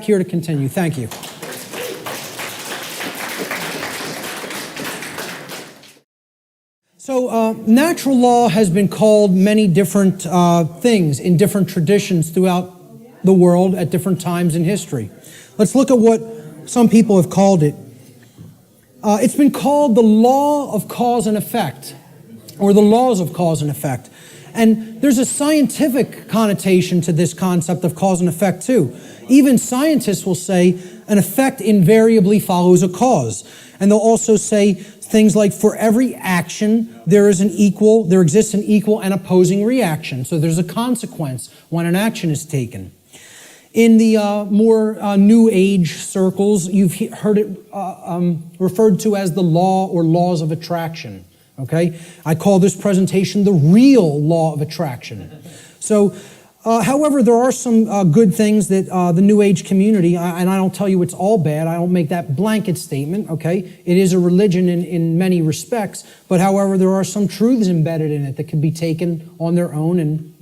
here to continue. Thank you. So natural law has been called many different things in different traditions throughout the world at different times in history. Let's look at what some people have called it. It's been called the law of cause and effect, or the laws of cause and effect. And there's a scientific connotation to this concept of cause and effect too. Even scientists will say an effect invariably follows a cause. And they'll also say things like, for every action, there exists an equal and opposing reaction. So there's a consequence when an action is taken. In the more New Age circles, you've heard it referred to as the law or laws of attraction. Okay? I call this presentation the real law of attraction. So, however, there are some good things that the New Age community, and I don't tell you it's all bad, I don't make that blanket statement, okay? It is a religion in many respects, but however, there are some truths embedded in it that can be taken on their own and,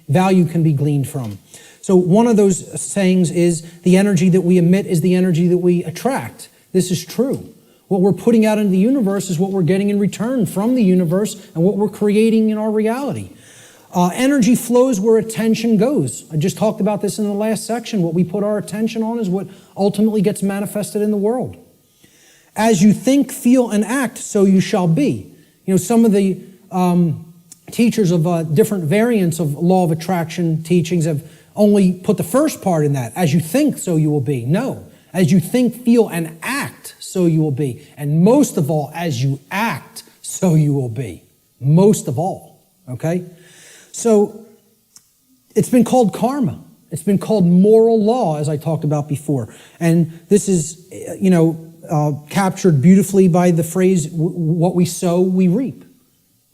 value can be gleaned from. So one of those sayings is, the energy that we emit is the energy that we attract. This is true. What we're putting out into the universe is what we're getting in return from the universe and what we're creating in our reality. Energy flows where attention goes. I just talked about this in the last section. What we put our attention on is what ultimately gets manifested in the world. As you think, feel, and act, so you shall be. You know, some of the teachers of different variants of law of attraction teachings have only put the first part in that. As you think, so you will be. No. As you think, feel, and act, so you will be. And most of all, as you act, so you will be. Most of all. Okay? So, it's been called karma. It's been called moral law, as I talked about before. And this is, captured beautifully by the phrase, what we sow, we reap.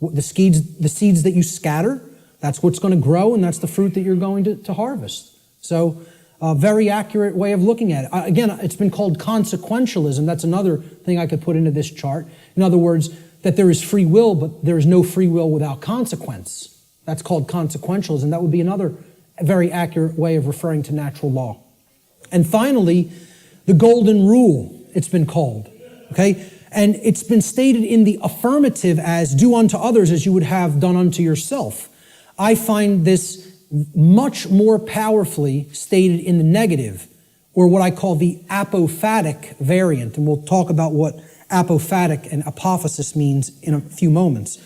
The seeds that you scatter, that's what's going to grow, and that's the fruit that you're going to harvest. So, a very accurate way of looking at it. Again, it's been called consequentialism. That's another thing I could put into this chart. In other words, that there is free will, but there is no free will without consequence. That's called consequentialism. That would be another very accurate way of referring to natural law. And finally, the golden rule, it's been called. Okay? And it's been stated in the affirmative as, do unto others as you would have done unto yourself. I find this much more powerfully stated in the negative, or what I call the apophatic variant. And we'll talk about what apophatic and apophasis means in a few moments.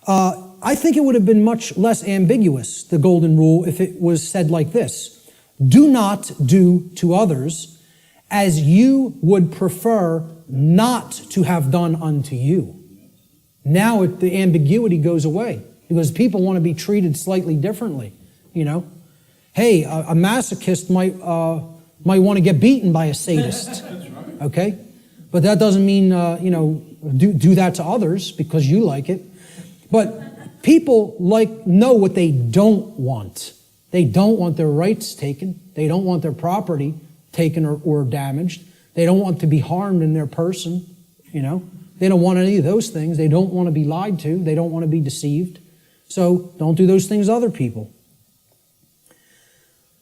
I think it would have been much less ambiguous, the golden rule, if it was said like this. Do not do to others as you would prefer not to have done unto you. Now the ambiguity goes away because people want to be treated slightly differently. You know, hey, a masochist might want to get beaten by a sadist. Okay, but that doesn't mean do that to others because you like it. But people know what they don't want. They don't want their rights taken. They don't want their property taken or damaged. They don't want to be harmed in their person. You know, they don't want any of those things. They don't want to be lied to. They don't want to be deceived. So don't do those things to other people.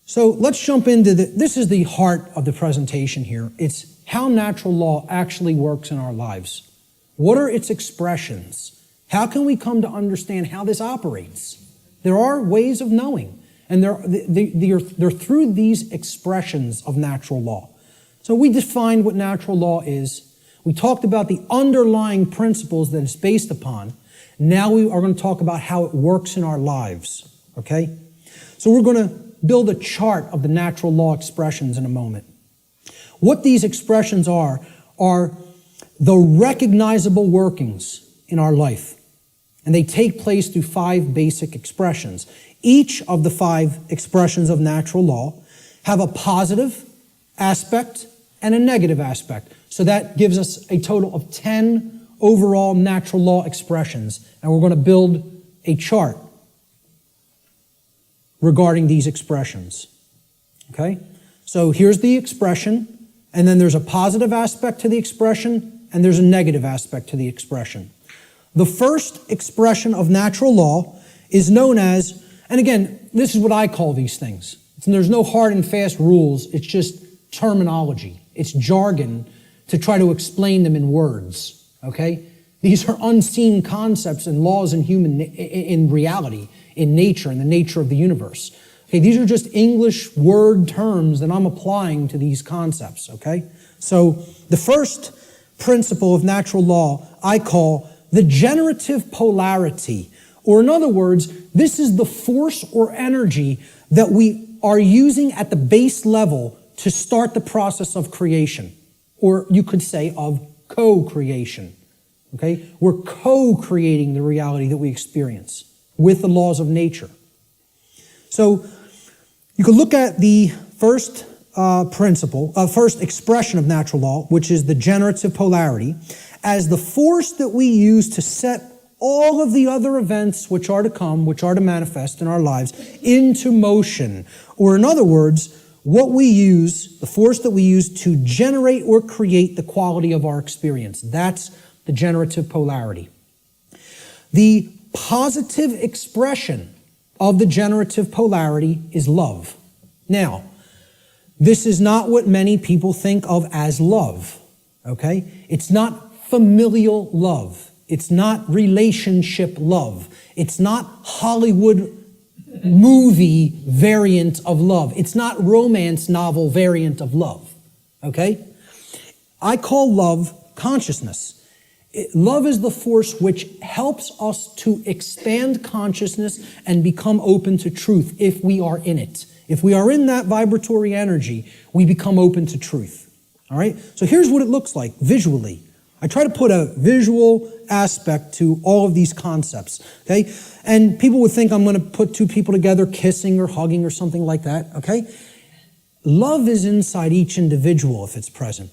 So let's jump into this is the heart of the presentation here. It's how natural law actually works in our lives. What are its expressions? How can we come to understand how this operates? There are ways of knowing, and they're through these expressions of natural law. So we defined what natural law is. We talked about the underlying principles that it's based upon. Now we are going to talk about how it works in our lives. Okay? So we're going to build a chart of the natural law expressions in a moment. What these expressions are the recognizable workings in our life. And they take place through 5 basic expressions. Each of the 5 expressions of natural law have a positive aspect and a negative aspect. So that gives us a total of 10 overall natural law expressions. And we're going to build a chart regarding these expressions. Okay? So here's the expression, and then there's a positive aspect to the expression, and there's a negative aspect to the expression. The first expression of natural law is known as, and again, this is what I call these things. There's no hard and fast rules. It's just terminology. It's jargon to try to explain them in words, okay? These are unseen concepts and laws in reality, in nature, in the nature of the universe. Okay, these are just English word terms that I'm applying to these concepts, okay? So the first principle of natural law I call the generative polarity. Or in other words, this is the force or energy that we are using at the base level to start the process of creation. Or you could say of co-creation. Okay? We're co-creating the reality that we experience with the laws of nature. So you could look at the first first expression of natural law, which is the generative polarity, as the force that we use to set all of the other events which are to come, which are to manifest in our lives, into motion. Or in other words, what we use, the force that we use to generate or create the quality of our experience. That's the generative polarity. The positive expression of the generative polarity is love. Now, this is not what many people think of as love, okay? It's not familial love. It's not relationship love. It's not Hollywood movie variant of love. It's not romance novel variant of love, okay? I call love consciousness. Love is the force which helps us to expand consciousness and become open to truth if we are in it. If we are in that vibratory energy, we become open to truth. All right? So here's what it looks like visually. I try to put a visual aspect to all of these concepts, okay? And people would think I'm going to put two people together kissing or hugging or something like that, okay? Love is inside each individual if it's present,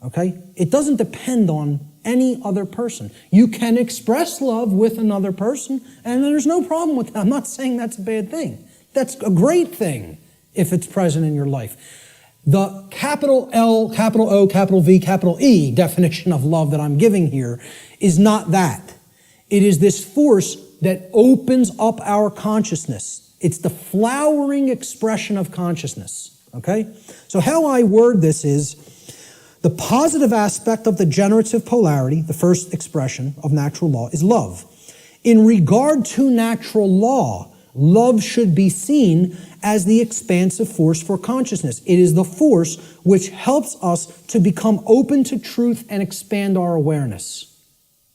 okay? It doesn't depend on any other person. You can express love with another person, and there's no problem with that. I'm not saying that's a bad thing. That's a great thing if it's present in your life. The capital L, capital O, capital V, capital E definition of love that I'm giving here is not that. It is this force that opens up our consciousness. It's the flowering expression of consciousness, okay? So how I word this is the positive aspect of the generative polarity, the first expression of natural law, is love. In regard to natural law, love should be seen as the expansive force for consciousness. It is the force which helps us to become open to truth and expand our awareness.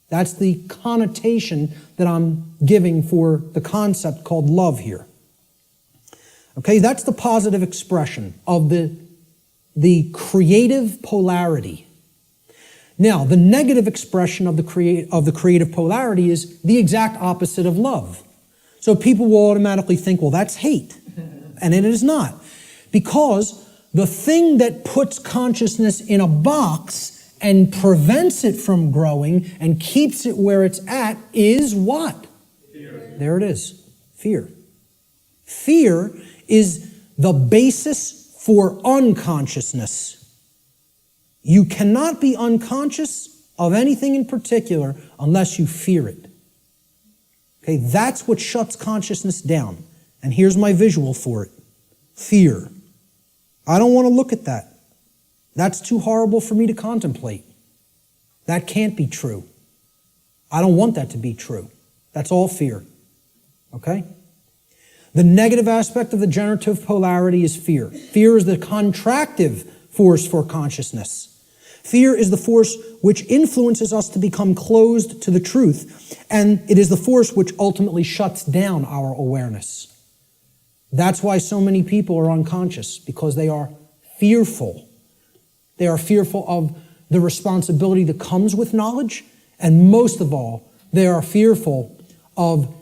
That's the connotation that I'm giving for the concept called love here. Okay, that's the positive expression of the creative polarity. Now, the negative expression of the creative polarity is the exact opposite of love. So people will automatically think, well, that's hate. And it is not. Because the thing that puts consciousness in a box and prevents it from growing and keeps it where it's at is what? Fear. There it is. Fear. Fear is the basis for unconsciousness. You cannot be unconscious of anything in particular unless you fear it. Okay, that's what shuts consciousness down. And here's my visual for it. Fear. I don't want to look at that. That's too horrible for me to contemplate. That can't be true. I don't want that to be true. That's all fear. Okay? The negative aspect of the generative polarity is fear. Fear is the contractive force for consciousness. Fear is the force which influences us to become closed to the truth, and it is the force which ultimately shuts down our awareness. That's why so many people are unconscious, because they are fearful. They are fearful of the responsibility that comes with knowledge, and most of all, they are fearful of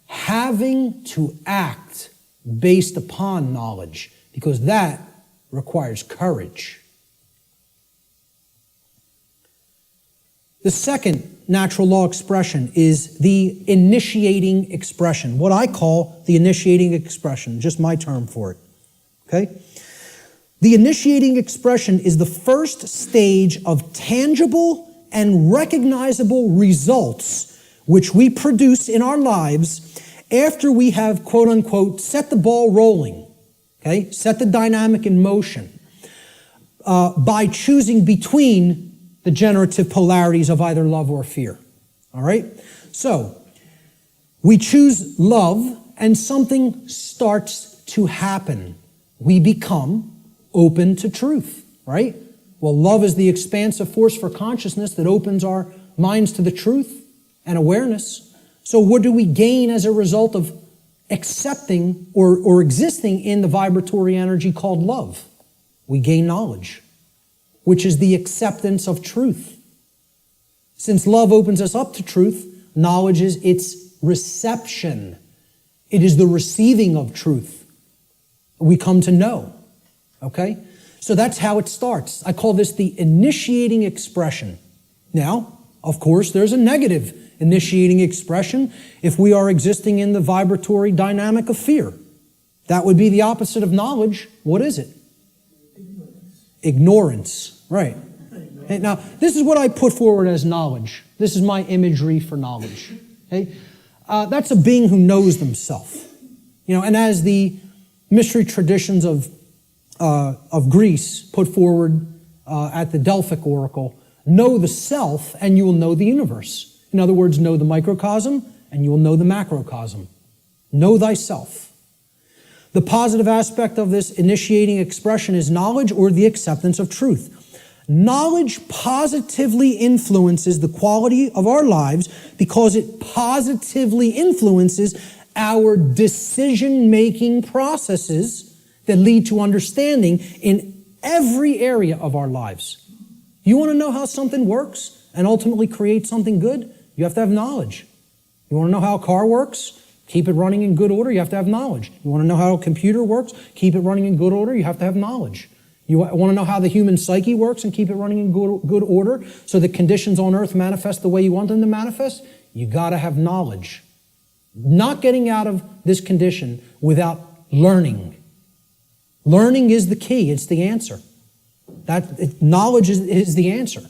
having to act based upon knowledge, because that requires courage. The second natural law expression is the initiating expression, what I call the initiating expression, just my term for it. Okay? The initiating expression is the first stage of tangible and recognizable results which we produce in our lives after we have, quote unquote, set the ball rolling. Okay? Set the dynamic in motion by choosing between the generative polarities of either love or fear. All right? So, we choose love and something starts to happen. We become open to truth, right? Well, love is the expansive force for consciousness that opens our minds to the truth and awareness. So what do we gain as a result of accepting or existing in the vibratory energy called love? We gain knowledge, which is the acceptance of truth. Since love opens us up to truth, knowledge is its reception. It is the receiving of truth. We come to know, okay? So that's how it starts. I call this the initiating expression. Now, of course, there's a negative initiating expression if we are existing in the vibratory dynamic of fear. That would be the opposite of knowledge. What is it? Ignorance. Right. Okay, now, this is what I put forward as knowledge. This is my imagery for knowledge. Okay? That's a being who knows themselves. You know, and as the mystery traditions of Greece put forward at the Delphic oracle, know the self and you will know the universe. In other words, know the microcosm and you will know the macrocosm. Know thyself. The positive aspect of this initiating expression is knowledge or the acceptance of truth. Knowledge positively influences the quality of our lives because it positively influences our decision-making processes that lead to understanding in every area of our lives. You want to know how something works and ultimately create something good? You have to have knowledge. You want to know how a car works? Keep it running in good order? You have to have knowledge. You want to know how a computer works? Keep it running in good order? You have to have knowledge. You want to know how the human psyche works and keep it running in good order so that conditions on earth manifest the way you want them to manifest? You got to have knowledge. Not getting out of this condition without learning. Learning is the key. It's the answer. Knowledge is the answer.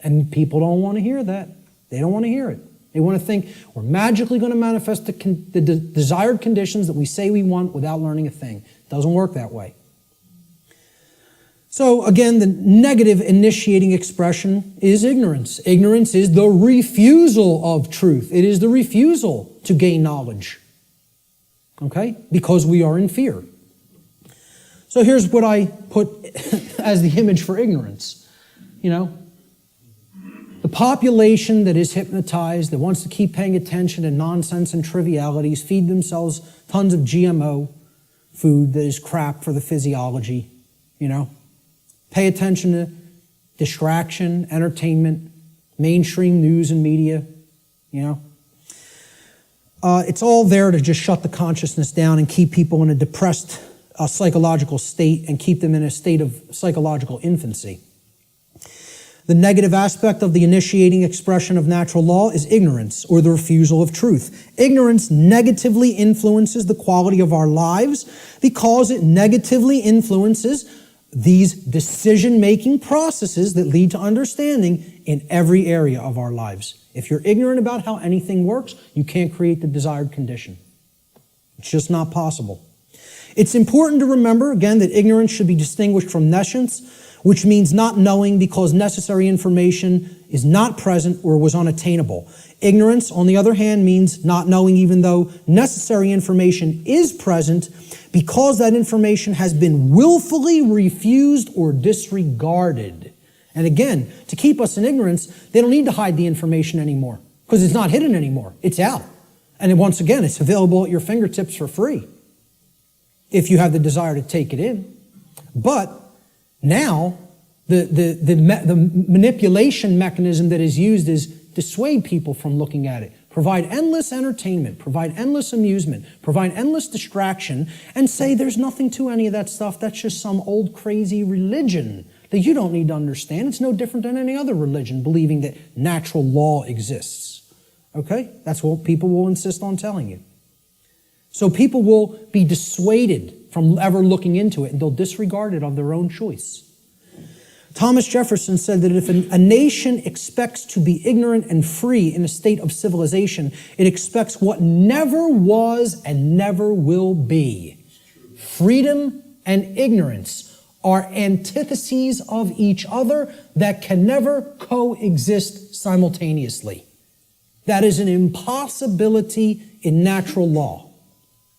And people don't want to hear that. They don't want to hear it. They want to think we're magically going to manifest the desired conditions that we say we want without learning a thing. It doesn't work that way. So again, the negative initiating expression is ignorance. Ignorance is the refusal of truth. It is the refusal to gain knowledge. Okay? Because we are in fear. So here's what I put as the image for ignorance. You know, the population that is hypnotized, that wants to keep paying attention to nonsense and trivialities, feed themselves tons of GMO food that is crap for the physiology, you know. Pay attention to distraction, entertainment, mainstream news and media, you know. It's all there to just shut the consciousness down and keep people in a depressed psychological state and keep them in a state of psychological infancy. The negative aspect of the initiating expression of natural law is ignorance, or the refusal of truth. Ignorance negatively influences the quality of our lives because it negatively influences these decision-making processes that lead to understanding in every area of our lives. If you're ignorant about how anything works, you can't create the desired condition. It's just not possible. It's important to remember, again, that ignorance should be distinguished from nescience, which means not knowing because necessary information is not present or was unattainable. Ignorance, on the other hand, means not knowing even though necessary information is present because that information has been willfully refused or disregarded. And again, to keep us in ignorance, they don't need to hide the information anymore because it's not hidden anymore. It's out. And once again, it's available at your fingertips for free if you have the desire to take it in. But now, the manipulation mechanism that is used is dissuade people from looking at it, provide endless entertainment, provide endless amusement, provide endless distraction, and say there's nothing to any of that stuff. That's just some old crazy religion that you don't need to understand. It's no different than any other religion, believing that natural law exists. Okay? That's what people will insist on telling you. So people will be dissuaded from ever looking into it, and they'll disregard it of their own choice. Thomas Jefferson said that if a nation expects to be ignorant and free in a state of civilization, it expects what never was and never will be: freedom and ignorance are antitheses of each other that can never coexist simultaneously. That is an impossibility in natural law.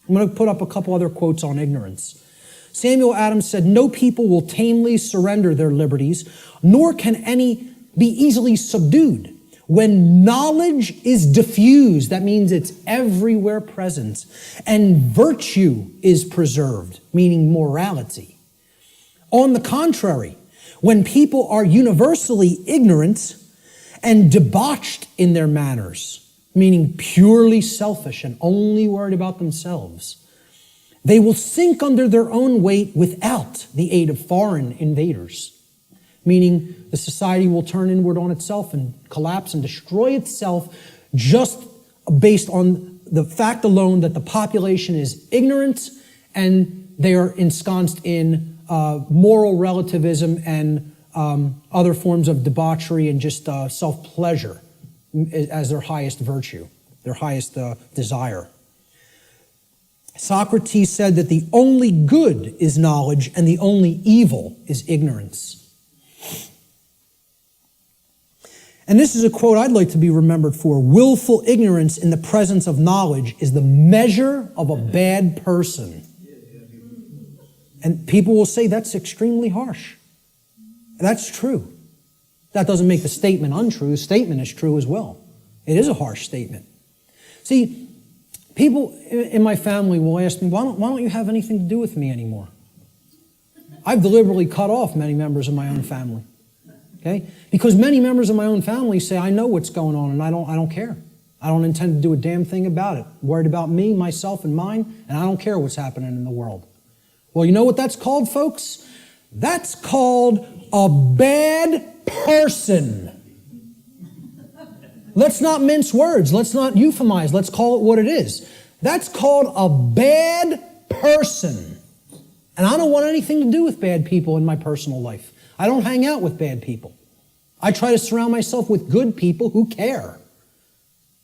I'm going to put up a couple other quotes on ignorance. Samuel Adams said, "No people will tamely surrender their liberties, nor can any be easily subdued. When knowledge is diffused," that means it's everywhere present, "and virtue is preserved," meaning morality. On the contrary, when people are universally ignorant and debauched in their manners, meaning purely selfish and only worried about themselves, they will sink under their own weight without the aid of foreign invaders, meaning the society will turn inward on itself and collapse and destroy itself just based on the fact alone that the population is ignorant and they are ensconced in moral relativism and other forms of debauchery and just self-pleasure as their highest virtue, their highest desire. Socrates said that the only good is knowledge and the only evil is ignorance. And this is a quote I'd like to be remembered for. "Willful ignorance in the presence of knowledge is the measure of a bad person." And people will say that's extremely harsh. That's true. That doesn't make the statement untrue. The statement is true as well. It is a harsh statement. See, people in my family will ask me, why don't you have anything to do with me anymore? I've deliberately cut off many members of my own family. Okay? Because many members of my own family say, I know what's going on and I don't care. I don't intend to do a damn thing about it. I'm worried about me, myself, and mine, and I don't care what's happening in the world. Well, you know what that's called, folks? That's called a bad person. Let's not mince words. Let's not euphemize. Let's call it what it is. That's called a bad person. And I don't want anything to do with bad people in my personal life. I don't hang out with bad people. I try to surround myself with good people who care.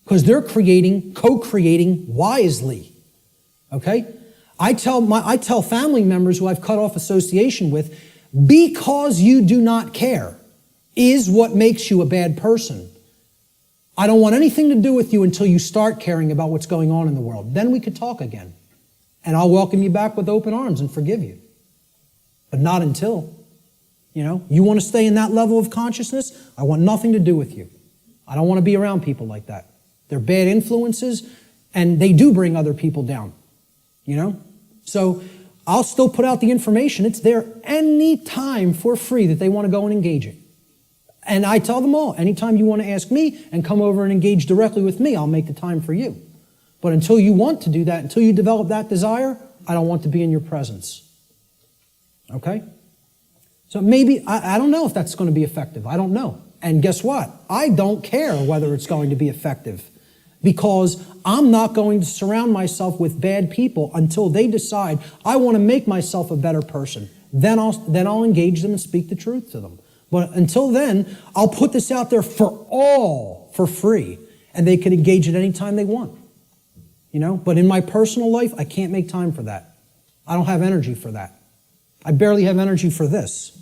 Because they're co-creating wisely. Okay? I tell family members who I've cut off association with, because you do not care is what makes you a bad person. I don't want anything to do with you until you start caring about what's going on in the world. Then we could talk again. And I'll welcome you back with open arms and forgive you. But not until. You want to stay in that level of consciousness? I want nothing to do with you. I don't want to be around people like that. They're bad influences, and they do bring other people down. So I'll still put out the information. It's there any time for free that they want to go and engage it. And I tell them all, anytime you want to ask me and come over and engage directly with me, I'll make the time for you. But until you want to do that, until you develop that desire, I don't want to be in your presence. Okay? So maybe, I don't know if that's going to be effective. I don't know. And guess what? I don't care whether it's going to be effective, because I'm not going to surround myself with bad people until they decide I want to make myself a better person. Then I'll engage them and speak the truth to them. But until then, I'll put this out there for all for free, and they can engage it any time they want. But in my personal life, I can't make time for that. I don't have energy for that. I barely have energy for this.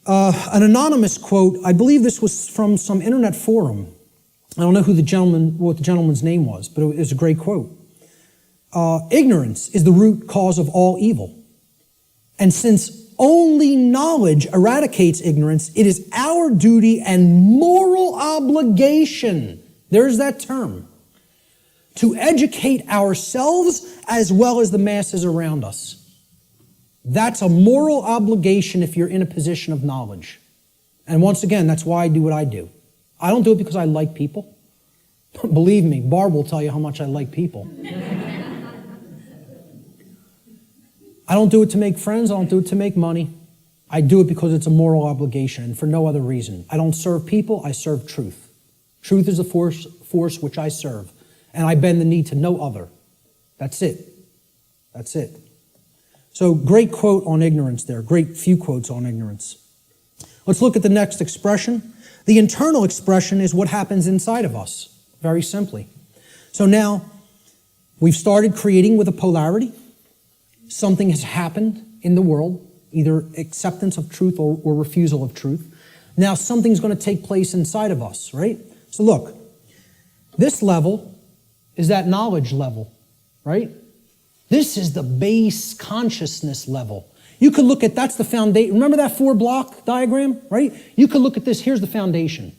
An anonymous quote, I believe this was from some internet forum. I don't know what the gentleman's name was, but it was a great quote. Ignorance is the root cause of all evil. And since only knowledge eradicates ignorance, it is our duty and moral obligation, there's that term, to educate ourselves as well as the masses around us. That's a moral obligation if you're in a position of knowledge. And once again, that's why I do what I do. I don't do it because I like people. Believe me, Barb will tell you how much I like people. I don't do it to make friends. I don't do it to make money. I do it because it's a moral obligation and for no other reason. I don't serve people. I serve truth. Truth is the force which I serve. And I bend the knee to no other. That's it. That's it. So great quote on ignorance there. Great few quotes on ignorance. Let's look at the next expression. The internal expression is what happens inside of us. Very simply. So now, we've started creating with a polarity. something has happened in the world, either acceptance of truth or refusal of truth. Now something's going to take place inside of us, right? So look, this level is that knowledge level, right? This is the base consciousness level. You could look at, that's the foundation. Remember that 4-block diagram, right? You could look at this, here's the foundation.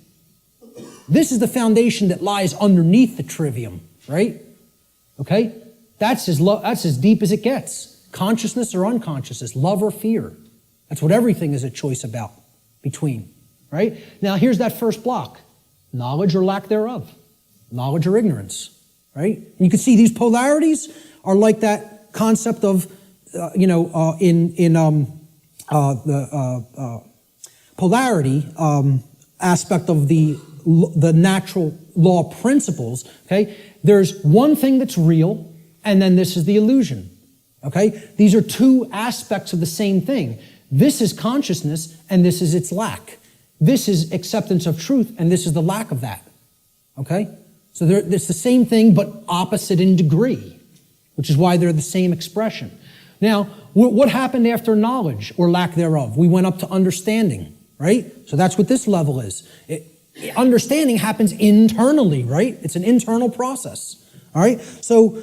This is the foundation that lies underneath the trivium, right? Okay? That's as deep as it gets. Consciousness or unconsciousness, love or fear. That's what everything is a choice about, between, right? Now here's that first block. Knowledge or lack thereof. Knowledge or ignorance, right? And you can see these polarities are like that concept of, the polarity aspect of the natural law principles, okay? There's one thing that's real, and then this is the illusion, okay? These are two aspects of the same thing. This is consciousness, and this is its lack. This is acceptance of truth, and this is the lack of that, okay? So it's the same thing, but opposite in degree, which is why they're the same expression. Now, what happened after knowledge or lack thereof? We went up to understanding, right? So that's what this level is. Understanding happens internally, right? It's an internal process, all right? So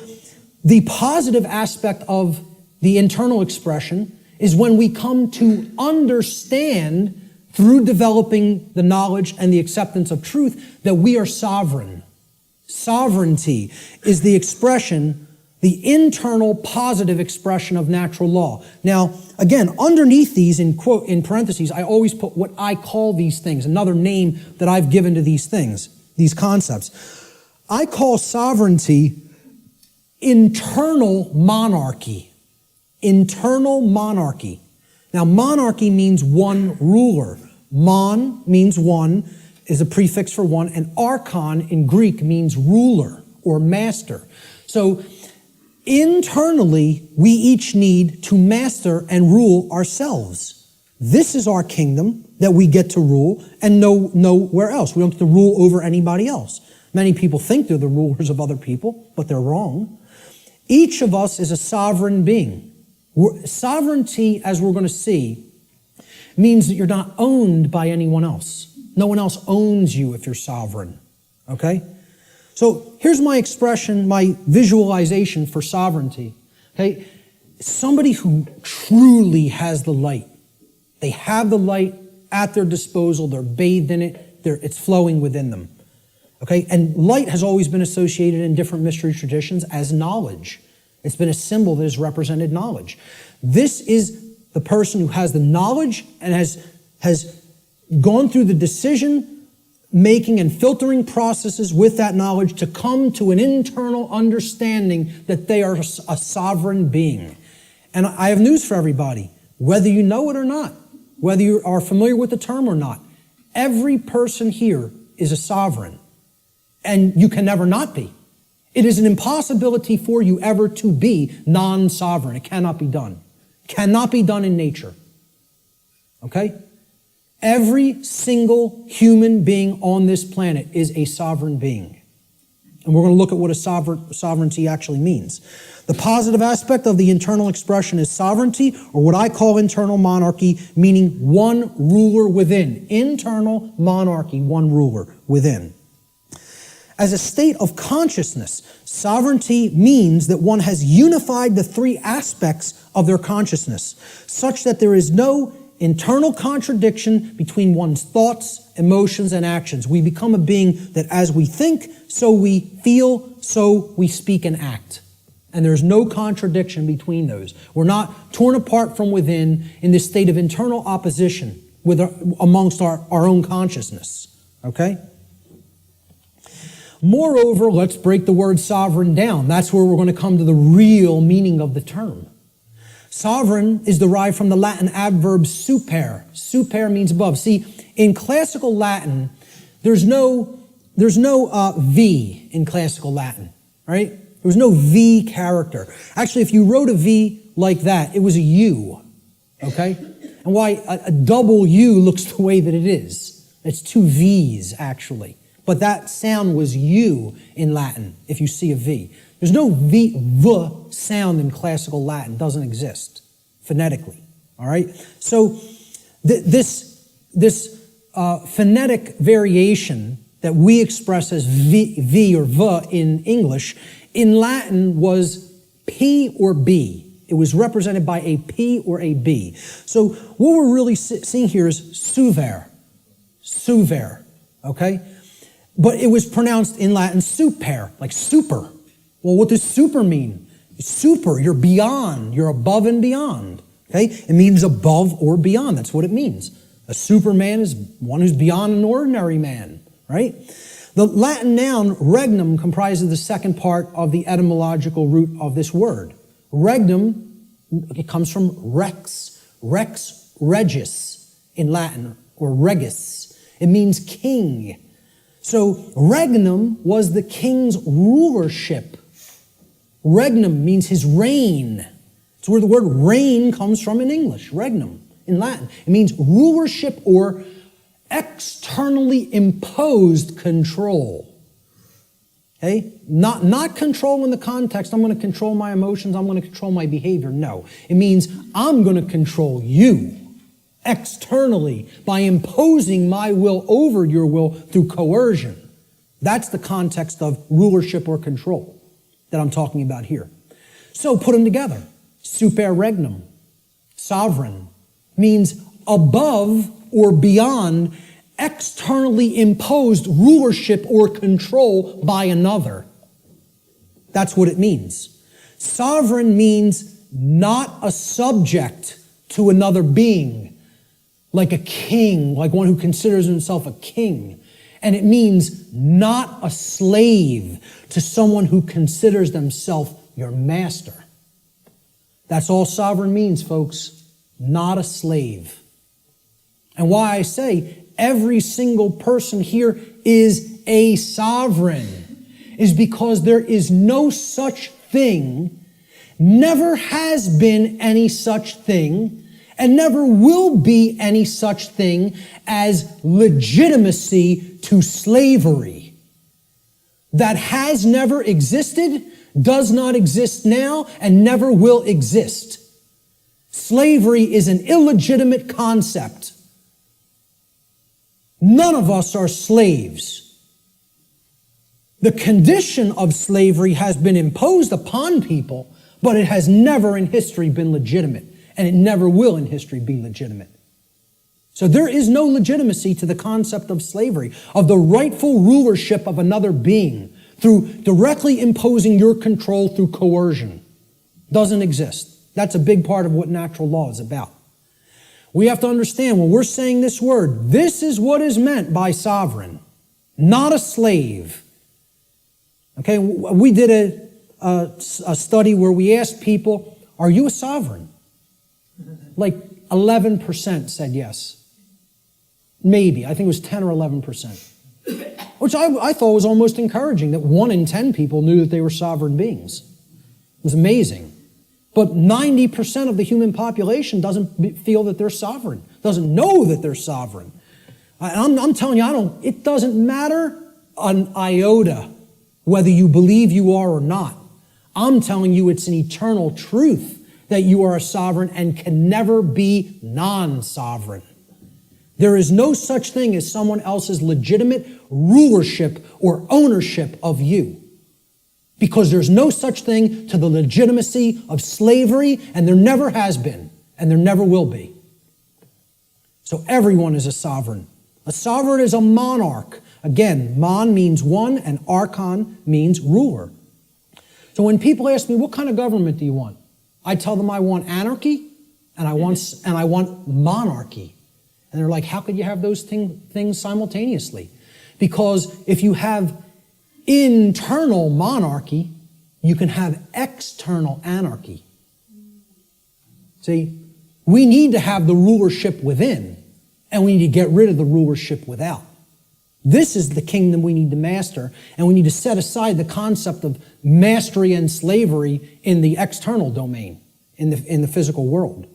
the positive aspect of the internal expression is when we come to understand through developing the knowledge and the acceptance of truth that we are sovereign. Sovereignty is the expression, the internal positive expression of natural law. Now, again, underneath these, in parentheses, I always put what I call these things, another name that I've given to these things, these concepts. I call sovereignty internal monarchy. Internal monarchy. Now, monarchy means one ruler. Mon means one, is a prefix for one, and archon in Greek means ruler or master. So, internally, we each need to master and rule ourselves. This is our kingdom that we get to rule and nowhere else. We don't get to rule over anybody else. Many people think they're the rulers of other people, but they're wrong. Each of us is a sovereign being. Sovereignty, as we're going to see, means that you're not owned by anyone else. No one else owns you if you're sovereign. Okay? So here's my expression, my visualization for sovereignty. Okay? Somebody who truly has the light. They have the light at their disposal. They're bathed in it. It's flowing within them. Okay? And light has always been associated in different mystery traditions as knowledge. It's been a symbol that has represented knowledge. This is the person who has the knowledge and has gone through the decision making and filtering processes with that knowledge to come to an internal understanding that they are a sovereign being. And I have news for everybody, whether you know it or not, whether you are familiar with the term or not, every person here is a sovereign, and you can never not be. It is an impossibility for you ever to be non-sovereign. It cannot be done. Cannot be done in nature. Okay? Every single human being on this planet is a sovereign being. And we're going to look at what a sovereignty actually means. The positive aspect of the internal expression is sovereignty, or what I call internal monarchy, meaning one ruler within. Internal monarchy, one ruler within. As a state of consciousness, sovereignty means that one has unified the three aspects of their consciousness, such that there is no internal contradiction between one's thoughts, emotions, and actions. We become a being that as we think, so we feel, so we speak and act. And there's no contradiction between those. We're not torn apart from within in this state of internal opposition amongst our own consciousness. Okay? Moreover, let's break the word sovereign down. That's where we're going to come to the real meaning of the term. Sovereign is derived from the Latin adverb super. Super means above. See, in classical Latin, there's no V in classical Latin, right? There was no V character. Actually, if you wrote a V like that, it was a U, okay? And why a double U looks the way that it is. It's two V's, actually. But that sound was U in Latin, if you see a V. There's no v sound in classical Latin. It doesn't exist phonetically. All right? So this phonetic variation that we express as v or v in English, in Latin was P or B. It was represented by a P or a B. So what we're really seeing here is suver, okay? But it was pronounced in Latin super, like super. Well, what does super mean? Super, you're beyond, you're above and beyond, okay? It means above or beyond, that's what it means. A superman is one who's beyond an ordinary man, right? The Latin noun regnum comprises the second part of the etymological root of this word. Regnum, it comes from rex regis in Latin, or regis. It means king. So regnum was the king's rulership. Regnum means his reign. It's where the word reign comes from in English, regnum, in Latin. It means rulership or externally imposed control. Okay? Not control in the context, I'm going to control my emotions, I'm going to control my behavior. No. It means I'm going to control you externally by imposing my will over your will through coercion. That's the context of rulership or control that I'm talking about here. So put them together. Super regnum, sovereign, means above or beyond externally imposed rulership or control by another. That's what it means. Sovereign means not a subject to another being, like a king, like one who considers himself a king. And it means not a slave to someone who considers themselves your master. That's all sovereign means, folks. Not a slave. And why I say every single person here is a sovereign is because there is no such thing, never has been any such thing, and never will be any such thing as legitimacy to slavery. That has never existed, does not exist now, and never will exist. Slavery is an illegitimate concept. None of us are slaves. The condition of slavery has been imposed upon people, but it has never in history been legitimate, and it never will in history be legitimate. So there is no legitimacy to the concept of slavery, of the rightful rulership of another being through directly imposing your control through coercion. Doesn't exist. That's a big part of what natural law is about. We have to understand when we're saying this word, this is what is meant by sovereign, not a slave. Okay, we did a study where we asked people, are you a sovereign? Like 11% said yes. Maybe, I think it was 10 or 11%. Which I thought was almost encouraging, that 1 in 10 people knew that they were sovereign beings. It was amazing. But 90% of the human population doesn't feel that they're sovereign, doesn't know that they're sovereign. I'm telling you, it doesn't matter an iota whether you believe you are or not. I'm telling you it's an eternal truth that you are a sovereign and can never be non-sovereign. There is no such thing as someone else's legitimate rulership or ownership of you. Because there's no such thing to the legitimacy of slavery, and there never has been, and there never will be. So everyone is a sovereign. A sovereign is a monarch. Again, mon means one, and archon means ruler. So when people ask me, what kind of government do you want? I tell them I want anarchy, and I want monarchy. And they're like, how could you have those things simultaneously? Because if you have internal monarchy, you can have external anarchy. See, we need to have the rulership within, and we need to get rid of the rulership without. This is the kingdom we need to master, and we need to set aside the concept of mastery and slavery in the external domain, in the physical world.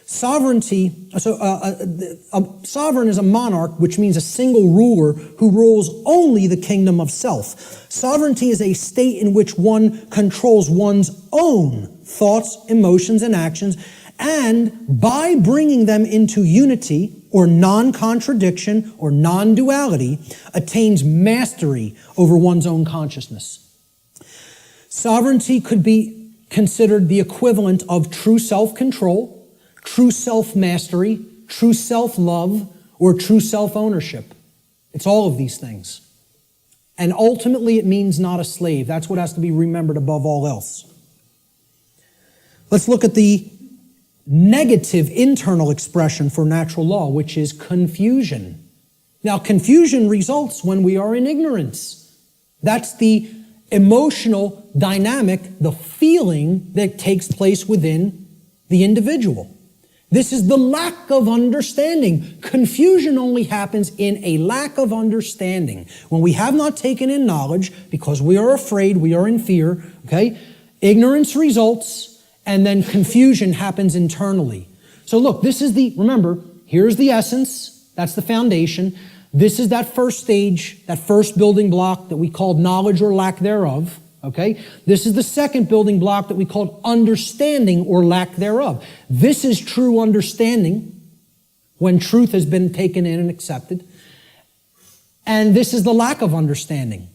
Sovereignty, a sovereign is a monarch, which means a single ruler who rules only the kingdom of self. Sovereignty is a state in which one controls one's own thoughts, emotions, and actions, and by bringing them into unity or non-contradiction or non-duality, attains mastery over one's own consciousness. Sovereignty could be considered the equivalent of true self-control, true self-mastery, true self-love, or true self-ownership. It's all of these things. And ultimately, it means not a slave. That's what has to be remembered above all else. Let's look at the negative internal expression for natural law, which is confusion. Now, confusion results when we are in ignorance. That's the emotional dynamic, the feeling that takes place within the individual. This is the lack of understanding. Confusion only happens in a lack of understanding. When we have not taken in knowledge, because we are afraid, we are in fear, okay? Ignorance results, and then confusion happens internally. So look, remember, here's the essence, that's the foundation. This is that first stage, that first building block that we called knowledge or lack thereof. Okay? This is the second building block that we called understanding or lack thereof. This is true understanding when truth has been taken in and accepted. And this is the lack of understanding.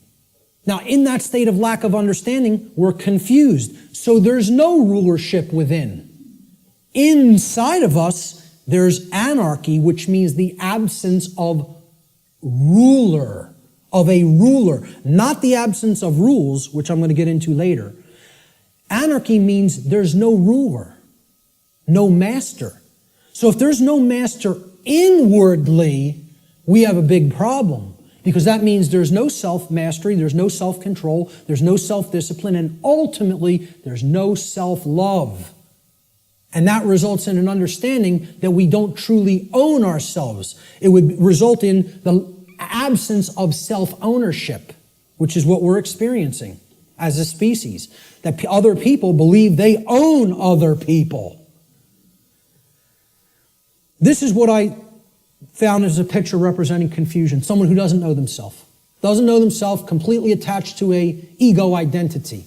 Now, in that state of lack of understanding, we're confused. So there's no rulership within. Inside of us, there's anarchy, which means the absence of ruler. Of a ruler, not the absence of rules, which I'm going to get into later. Anarchy means there's no ruler, no master. So if there's no master inwardly, we have a big problem, because that means there's no self-mastery, there's no self-control, there's no self-discipline, and ultimately, there's no self-love. And that results in an understanding that we don't truly own ourselves. It would result in the absence of self-ownership, which is what we're experiencing as a species. That other people believe they own other people. This is what I found as a picture representing confusion. Someone who doesn't know themselves. Doesn't know themselves, completely attached to a ego identity.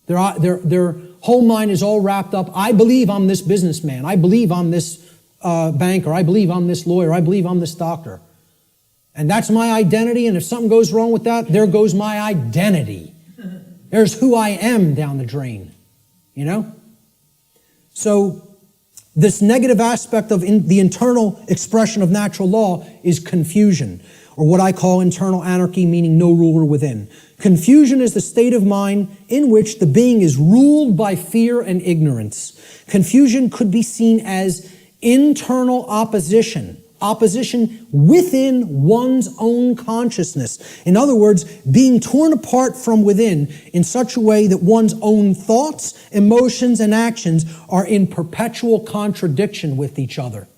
Their whole mind is all wrapped up. I believe I'm this businessman. I believe I'm this banker. I believe I'm this lawyer. I believe I'm this doctor. And that's my identity, and if something goes wrong with that, there goes my identity. There's who I am down the drain, you know? So this negative aspect of the internal expression of natural law is confusion, or what I call internal anarchy, meaning no ruler within. Confusion is the state of mind in which the being is ruled by fear and ignorance. Confusion could be seen as internal opposition within one's own consciousness. In other words, being torn apart from within in such a way that one's own thoughts, emotions, and actions are in perpetual contradiction with each other.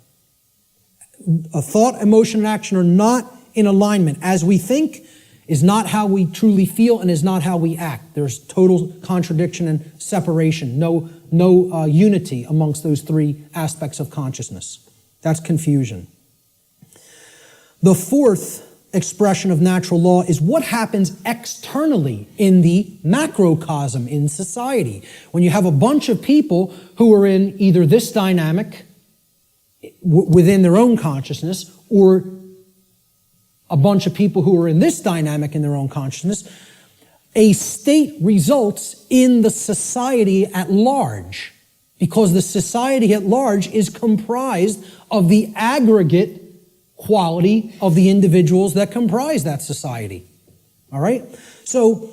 A thought, emotion, and action are not in alignment. As we think is not how we truly feel and is not how we act. There's total contradiction and separation. No unity amongst those three aspects of consciousness. That's confusion. The fourth expression of natural law is what happens externally in the macrocosm in society. When you have a bunch of people who are in either this dynamic within their own consciousness or a bunch of people who are in this dynamic in their own consciousness, a state results in the society at large, because the society at large is comprised of the aggregate quality of the individuals that comprise that society. All right? So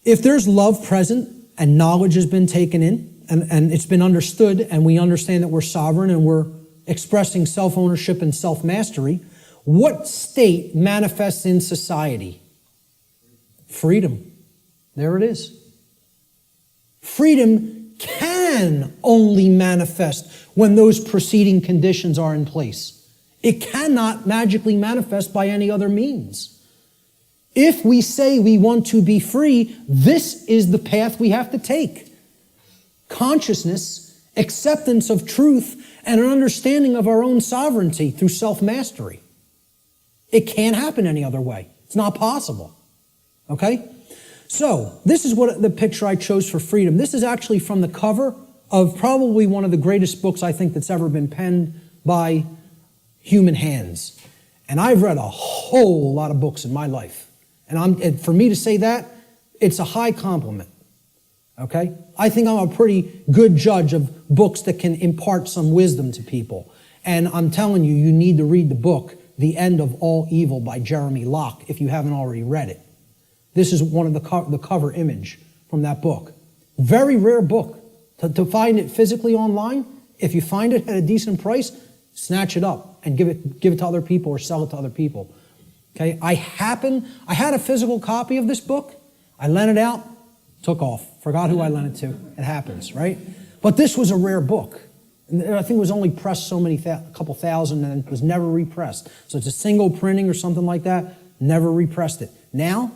if there's love present and knowledge has been taken in and it's been understood and we understand that we're sovereign and we're expressing self-ownership and self-mastery, what state manifests in society? Freedom. There it is. Freedom can only manifest when those preceding conditions are in place. It cannot magically manifest by any other means. If we say we want to be free, this is the path we have to take. Consciousness acceptance of truth, and an understanding of our own sovereignty through self-mastery. It can't happen any other way. It's not possible. Okay? So, this is what the picture I chose for freedom. This is actually from the cover of probably one of the greatest books I think that's ever been penned by human hands. And I've read a whole lot of books in my life. And for me to say that, it's a high compliment. Okay? I think I'm a pretty good judge of books that can impart some wisdom to people. And I'm telling you, you need to read the book, The End of All Evil by Jeremy Locke, if you haven't already read it. This is one of the cover image from that book. Very rare book. To find it physically online, if you find it at a decent price, snatch it up and give it to other people or sell it to other people. Okay? I had a physical copy of this book. I lent it out, took off. Forgot who I lent it to. It happens, right? But this was a rare book. And I think it was only pressed a couple thousand, and it was never repressed. So it's a single printing or something like that. Never repressed it. Now,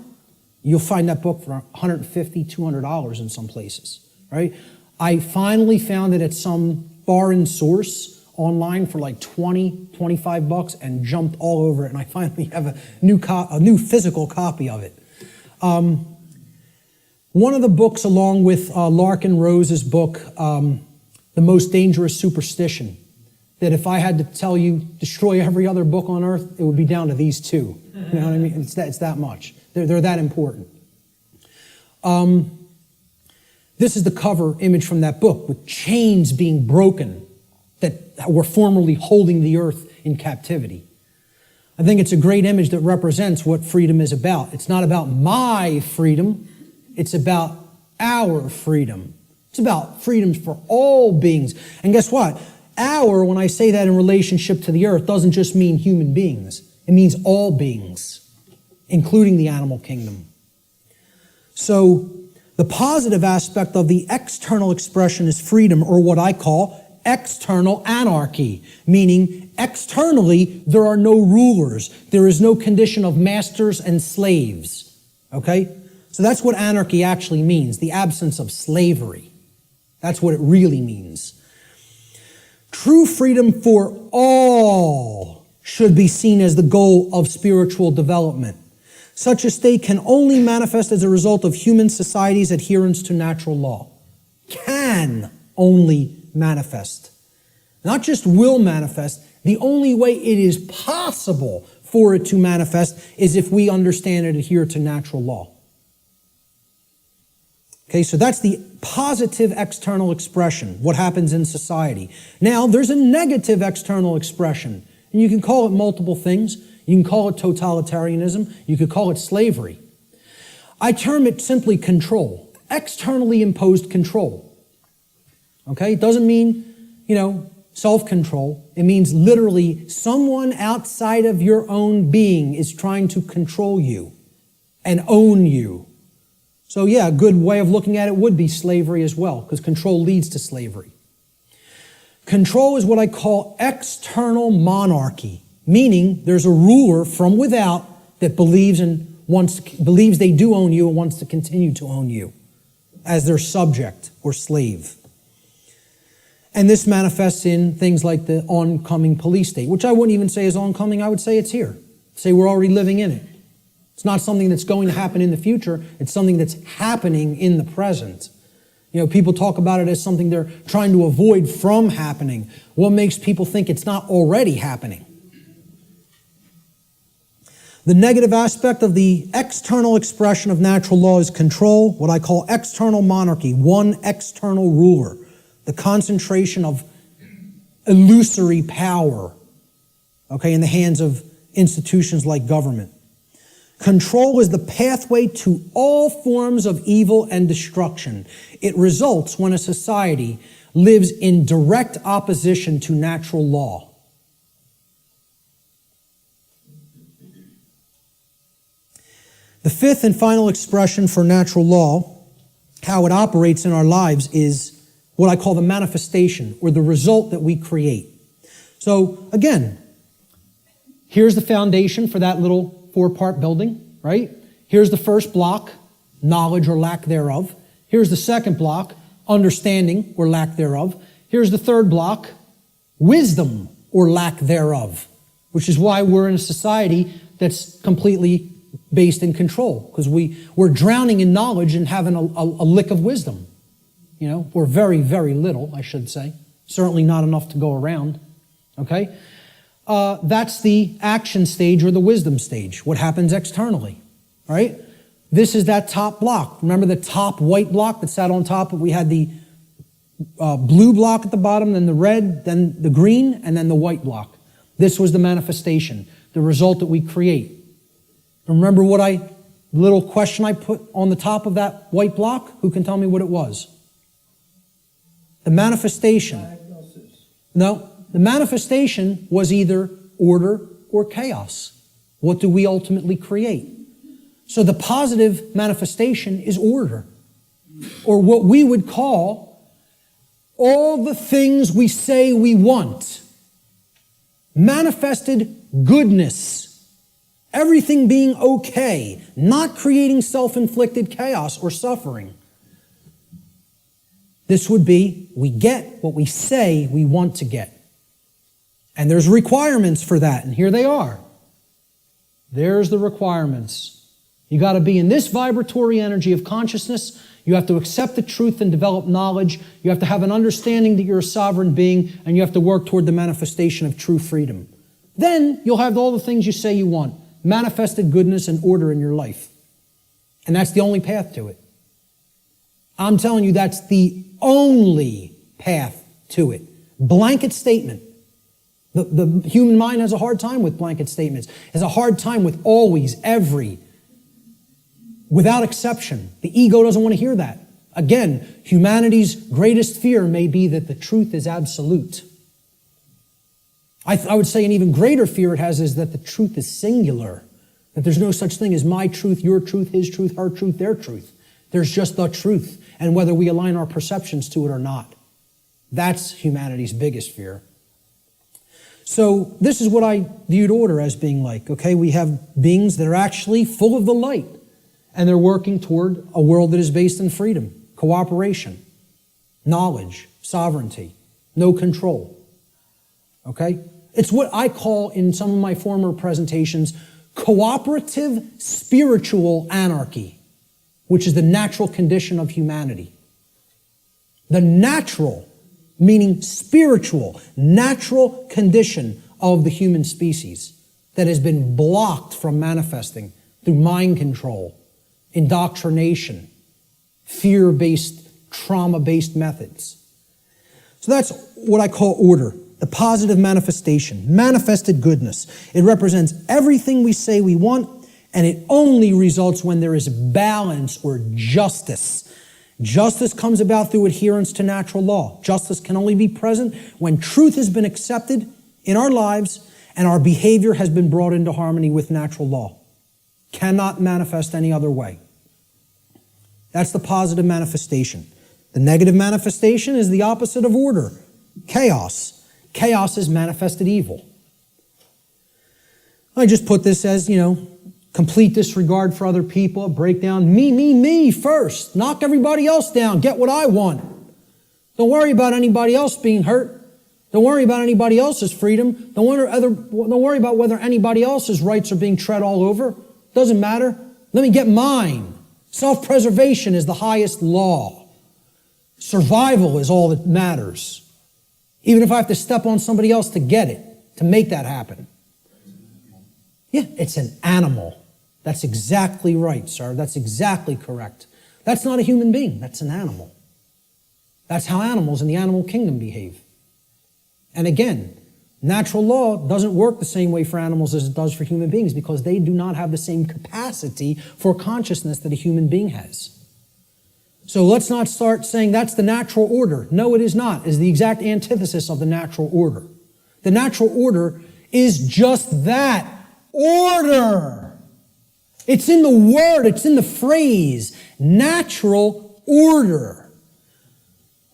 you'll find that book for $150, $200 in some places, right? I finally found it at some foreign source online for like $20, $25 and jumped all over it, and I finally have a new physical copy of it. One of the books, along with Larkin Rose's book, The Most Dangerous Superstition, that if I had to tell you, destroy every other book on earth, it would be down to these two. You know what I mean? It's that much. They're that important. This is the cover image from that book, with chains being broken that were formerly holding the earth in captivity. I think it's a great image that represents what freedom is about. It's not about my freedom. It's about our freedom. It's about freedoms for all beings. And guess what? Our, when I say that in relationship to the earth, doesn't just mean human beings. It means all beings, including the animal kingdom. So, the positive aspect of the external expression is freedom, or what I call external anarchy, meaning externally there are no rulers. There is no condition of masters and slaves. Okay? So that's what anarchy actually means, the absence of slavery. That's what it really means. True freedom for all should be seen as the goal of spiritual development. Such a state can only manifest as a result of human society's adherence to natural law. Can only manifest. Not just will manifest. The only way it is possible for it to manifest is if we understand and adhere to natural law. Okay, so that's the positive external expression, what happens in society. Now, there's a negative external expression, and you can call it multiple things. You can call it totalitarianism. You could call it slavery. I term it simply control, externally imposed control. Okay, it doesn't mean, self-control. It means literally someone outside of your own being is trying to control you and own you. So yeah, a good way of looking at it would be slavery as well, because control leads to slavery. Control is what I call external monarchy, meaning there's a ruler from without that believes they do own you and wants to continue to own you as their subject or slave. And this manifests in things like the oncoming police state, which I wouldn't even say is oncoming, I would say it's here. Say we're already living in it. It's not something that's going to happen in the future. It's something that's happening in the present. People talk about it as something they're trying to avoid from happening. What makes people think it's not already happening? The negative aspect of the external expression of natural law is control, what I call external monarchy, one external ruler, the concentration of illusory power, in the hands of institutions like government. Control is the pathway to all forms of evil and destruction. It results when a society lives in direct opposition to natural law. The fifth and final expression for natural law, how it operates in our lives, is what I call the manifestation, or the result that we create. So, again, here's the foundation for that little 4-part building, right? Here's the first block, knowledge or lack thereof. Here's the second block, understanding or lack thereof. Here's the third block, wisdom or lack thereof, which is why we're in a society that's completely based in control, because we're drowning in knowledge and having a lick of wisdom. You know, or very, very little, I should say. Certainly not enough to go around. Okay? That's the action stage or the wisdom stage, what happens externally. Right? This is that top block. Remember the top white block that sat on top? We had the blue block at the bottom, then the red, then the green, and then the white block. This was the manifestation, the result that we create. Remember what little question I put on the top of that white block? Who can tell me what it was? The manifestation. Diagnosis. No, the manifestation was either order or chaos. What do we ultimately create? So the positive manifestation is order, or what we would call all the things we say we want. Manifested goodness, everything being okay, not creating self-inflicted chaos or suffering. This would be, we get what we say we want to get. And there's requirements for that, and here they are. There's the requirements. You got to be in this vibratory energy of consciousness. You have to accept the truth and develop knowledge. You have to have an understanding that you're a sovereign being, and you have to work toward the manifestation of true freedom. Then you'll have all the things you say you want. Manifested goodness and order in your life. And that's the only path to it. I'm telling you, that's the only path to it. Blanket statement. The human mind has a hard time with blanket statements. Has a hard time with always, every, without exception. The ego doesn't want to hear that. Again, humanity's greatest fear may be that the truth is absolute. I would say an even greater fear it has is that the truth is singular. That there's no such thing as my truth, your truth, his truth, her truth, their truth. There's just the truth, and whether we align our perceptions to it or not. That's humanity's biggest fear. So this is what I viewed order as being like. Okay, we have beings that are actually full of the light, and they're working toward a world that is based in freedom, cooperation, knowledge, sovereignty, no control. Okay? It's what I call in some of my former presentations cooperative spiritual anarchy, which is the natural condition of humanity. The natural, meaning spiritual, natural condition of the human species that has been blocked from manifesting through mind control, indoctrination, fear-based, trauma-based methods. So that's what I call order, the positive manifestation, manifested goodness. It represents everything we say we want, and it only results when there is balance or justice. Justice comes about through adherence to natural law. Justice can only be present when truth has been accepted in our lives and our behavior has been brought into harmony with natural law. Cannot manifest any other way. That's the positive manifestation. The negative manifestation is the opposite of order, chaos. Chaos is manifested evil. I just put this as, complete disregard for other people, breakdown, me first. Knock everybody else down. Get what I want. Don't worry about anybody else being hurt. Don't worry about anybody else's freedom. Don't worry about whether anybody else's rights are being tread all over. Doesn't matter. Let me get mine. Self-preservation is the highest law. Survival is all that matters. Even if I have to step on somebody else to get it, to make that happen. Yeah, it's an animal. That's exactly right, sir. That's exactly correct. That's not a human being. That's an animal. That's how animals in the animal kingdom behave. And again, natural law doesn't work the same way for animals as it does for human beings because they do not have the same capacity for consciousness that a human being has. So let's not start saying that's the natural order. No, it is not. It is the exact antithesis of the natural order. The natural order is just that. Order. It's in the word, it's in the phrase, natural order.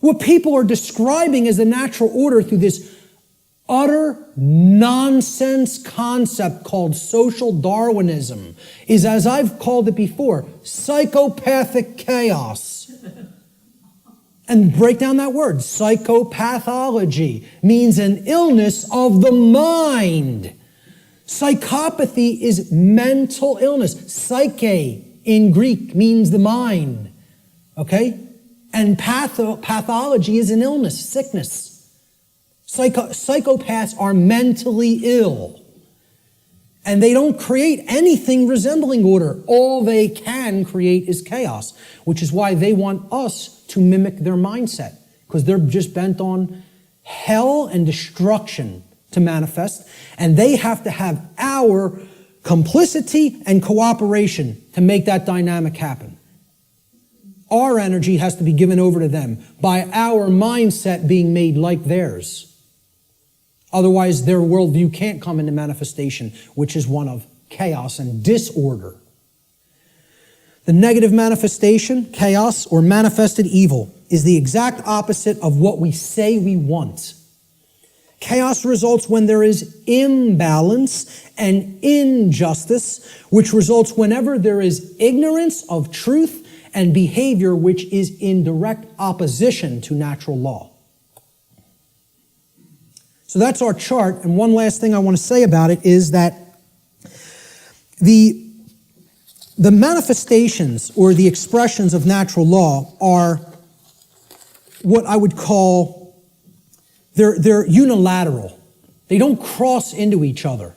What people are describing as the natural order through this utter nonsense concept called social Darwinism is, as I've called it before, psychopathic chaos. And break down that word. Psychopathology means an illness of the mind. Psychopathy is mental illness. Psyche in Greek means the mind. Okay? And pathology is an illness, sickness. Psychopaths are mentally ill. And they don't create anything resembling order. All they can create is chaos, which is why they want us to mimic their mindset, because they're just bent on hell and destruction to manifest, and they have to have our complicity and cooperation to make that dynamic happen. Our energy has to be given over to them by our mindset being made like theirs. Otherwise, their worldview can't come into manifestation, which is one of chaos and disorder. The negative manifestation, chaos, or manifested evil, is the exact opposite of what we say we want. Chaos results when there is imbalance and injustice, which results whenever there is ignorance of truth and behavior which is in direct opposition to natural law. So that's our chart, and one last thing I want to say about it is that the manifestations or the expressions of natural law are what I would call, they're unilateral. They don't cross into each other,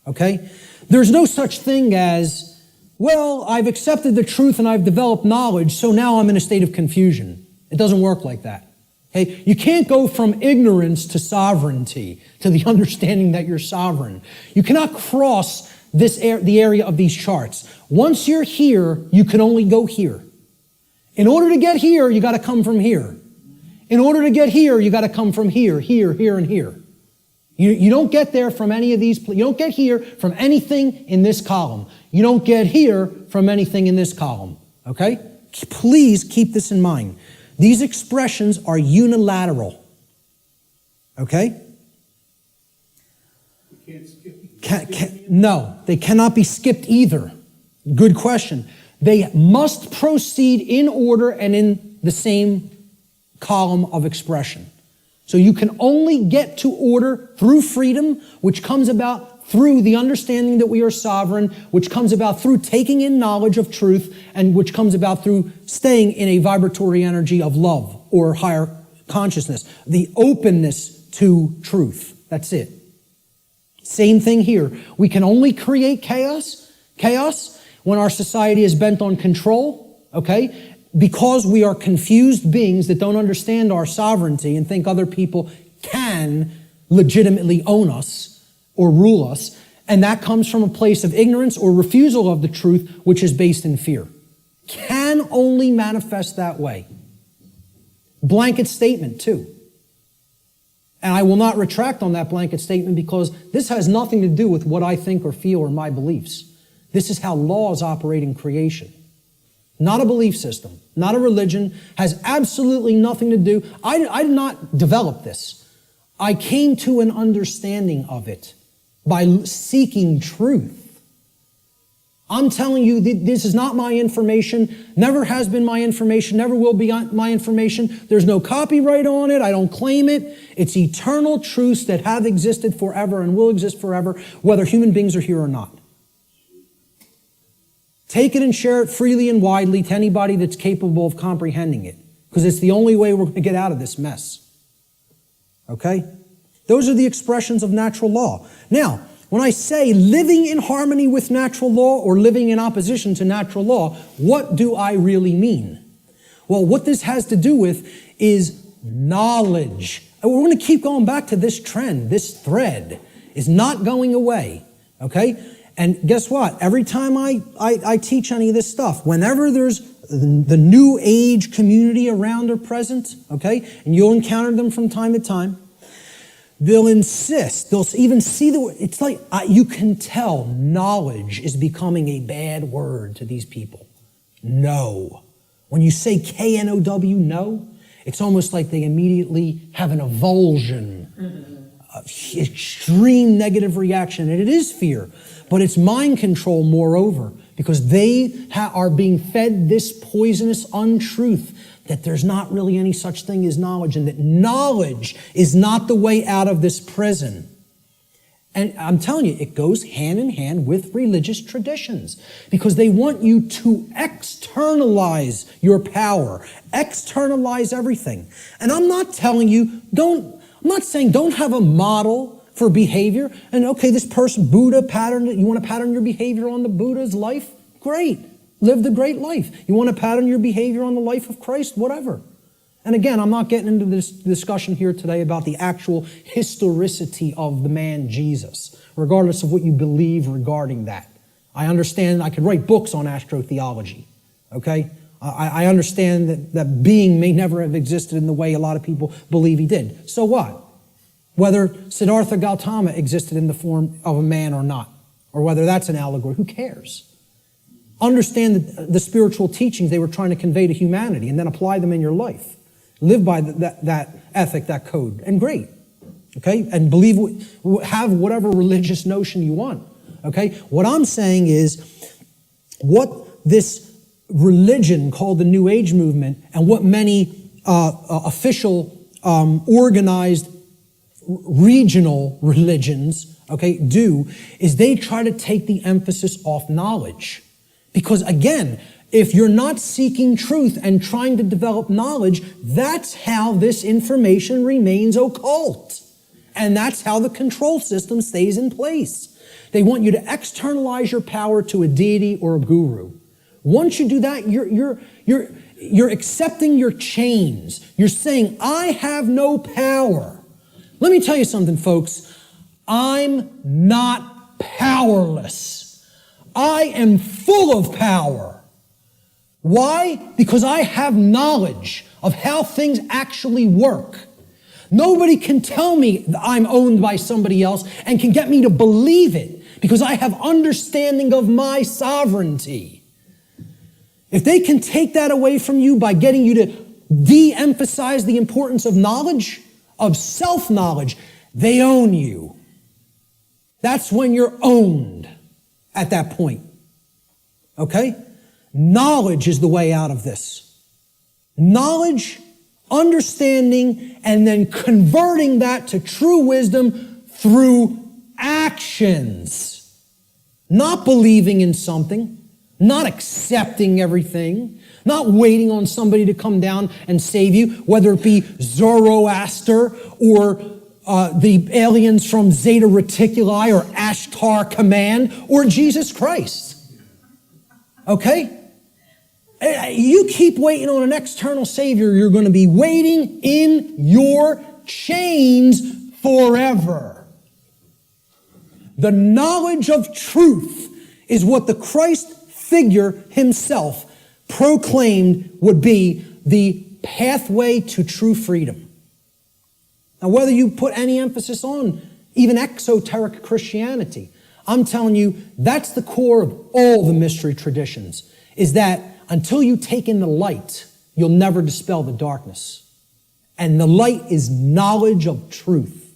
okay? There's no such thing as, well, I've accepted the truth and I've developed knowledge, so now I'm in a state of confusion. It doesn't work like that. Okay? You can't go from ignorance to sovereignty, to the understanding that you're sovereign. You cannot cross the area of these charts. Once you're here, you can only go here. In order to get here, you got to come from here. In order to get here, you got to come from here, here, here, and here. You don't get there from any of these. You don't get here from anything in this column. You don't get here from anything in this column. Okay? Please keep this in mind. These expressions are unilateral. Okay? You can't skip. No, they cannot be skipped either. Good question. They must proceed in order and in the same column of expression. So you can only get to order through freedom, which comes about through the understanding that we are sovereign, which comes about through taking in knowledge of truth, and which comes about through staying in a vibratory energy of love or higher consciousness. The openness to truth. That's it. Same thing here. We can only create chaos when our society is bent on control, okay? Because we are confused beings that don't understand our sovereignty and think other people can legitimately own us or rule us, and that comes from a place of ignorance or refusal of the truth, which is based in fear. Can only manifest that way. Blanket statement, too. And I will not retract on that blanket statement because this has nothing to do with what I think or feel or my beliefs. This is how laws operate in creation. Not a belief system, not a religion, has absolutely nothing to do. I did not develop this. I came to an understanding of it by seeking truth. I'm telling you, this is not my information, never has been my information, never will be my information. There's no copyright on it. I don't claim it. It's eternal truths that have existed forever and will exist forever, whether human beings are here or not. Take it and share it freely and widely to anybody that's capable of comprehending it, because it's the only way we're going to get out of this mess. Okay? Those are the expressions of natural law. Now, when I say living in harmony with natural law or living in opposition to natural law, what do I really mean? Well, what this has to do with is knowledge. And we're going to keep going back to this trend. This thread is not going away. Okay? And guess what? Every time I teach any of this stuff, whenever there's the new age community around or present, okay, and you'll encounter them from time to time, they'll insist, they'll even see it's like, you can tell knowledge is becoming a bad word to these people. No. When you say K-N-O-W, no, it's almost like they immediately have an avulsion, extreme negative reaction, and it is fear. But it's mind control, moreover, because they are being fed this poisonous untruth that there's not really any such thing as knowledge, and that knowledge is not the way out of this prison. And I'm telling you, it goes hand in hand with religious traditions, because they want you to externalize your power, externalize everything. And I'm not telling you, I'm not saying don't have a model for behavior. And okay, this person, Buddha patterned it. You want to pattern your behavior on the Buddha's life? Great. Live the great life. You want to pattern your behavior on the life of Christ? Whatever. And again, I'm not getting into this discussion here today about the actual historicity of the man Jesus, regardless of what you believe regarding that. I understand I could write books on astrotheology, okay? I understand that being may never have existed in the way a lot of people believe he did. So what? Whether Siddhartha Gautama existed in the form of a man or not, or whether that's an allegory, who cares? Understand the spiritual teachings they were trying to convey to humanity and then apply them in your life. Live by that ethic, that code, and great, okay? And have whatever religious notion you want, okay? What I'm saying is what this religion called the New Age movement and what many official, organized, regional religions, okay, do is they try to take the emphasis off knowledge. Because again, if you're not seeking truth and trying to develop knowledge, that's how this information remains occult. And that's how the control system stays in place. They want you to externalize your power to a deity or a guru. Once you do that, you're accepting your chains. You're saying, I have no power. Let me tell you something, folks. I'm not powerless. I am full of power. Why? Because I have knowledge of how things actually work. Nobody can tell me that I'm owned by somebody else and can get me to believe it because I have understanding of my sovereignty. If they can take that away from you by getting you to de-emphasize the importance of knowledge, of self-knowledge, they own you. That's when you're owned at that point. Okay? Knowledge is the way out of this. Knowledge, understanding, and then converting that to true wisdom through actions. Not believing in something, not accepting everything, not waiting on somebody to come down and save you, whether it be Zoroaster or the aliens from Zeta Reticuli or Ashtar Command or Jesus Christ. Okay? You keep waiting on an external Savior, you're going to be waiting in your chains forever. The knowledge of truth is what the Christ figure himself proclaimed would be the pathway to true freedom. Now, whether you put any emphasis on even exoteric Christianity, I'm telling you, that's the core of all the mystery traditions, is that until you take in the light, you'll never dispel the darkness. And the light is knowledge of truth.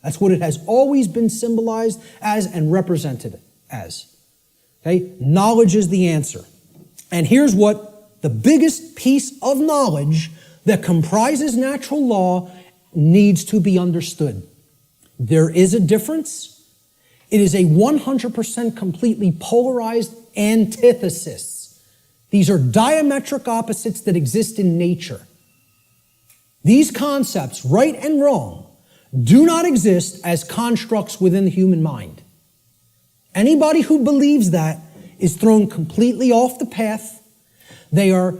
That's what it has always been symbolized as and represented as. Okay? Knowledge is the answer. And here's what the biggest piece of knowledge that comprises natural law needs to be understood. There is a difference. It is a 100% completely polarized antithesis. These are diametric opposites that exist in nature. These concepts, right and wrong, do not exist as constructs within the human mind. Anybody who believes that is thrown completely off the path. They are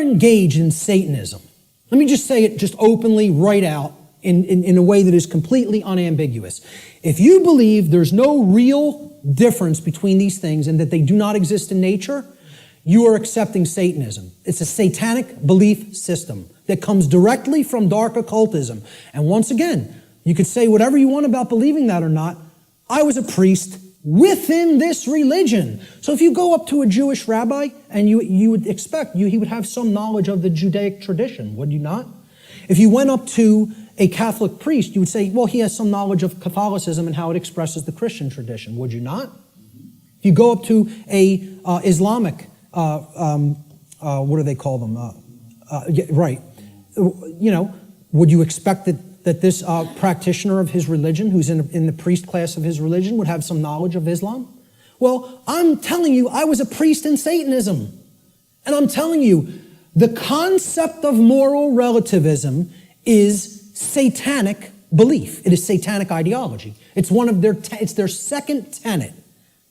engaged in Satanism. Let me just say it just openly right out in a way that is completely unambiguous. If you believe there's no real difference between these things and that they do not exist in nature, you are accepting Satanism. It's a satanic belief system that comes directly from dark occultism. And once again, you could say whatever you want about believing that or not. I was a priest within this religion. So if you go up to a Jewish rabbi and you would expect he would have some knowledge of the Judaic tradition, would you not? If you went up to a Catholic priest, you would say, well, he has some knowledge of Catholicism and how it expresses the Christian tradition, would you not? If you go up to a Islamic, what do they call them? Yeah, right. Would you expect that this practitioner of his religion, who's in the priest class of his religion, would have some knowledge of Islam? Well, I'm telling you, I was a priest in Satanism. And I'm telling you, the concept of moral relativism is satanic belief. It is satanic ideology. It's it's their second tenet.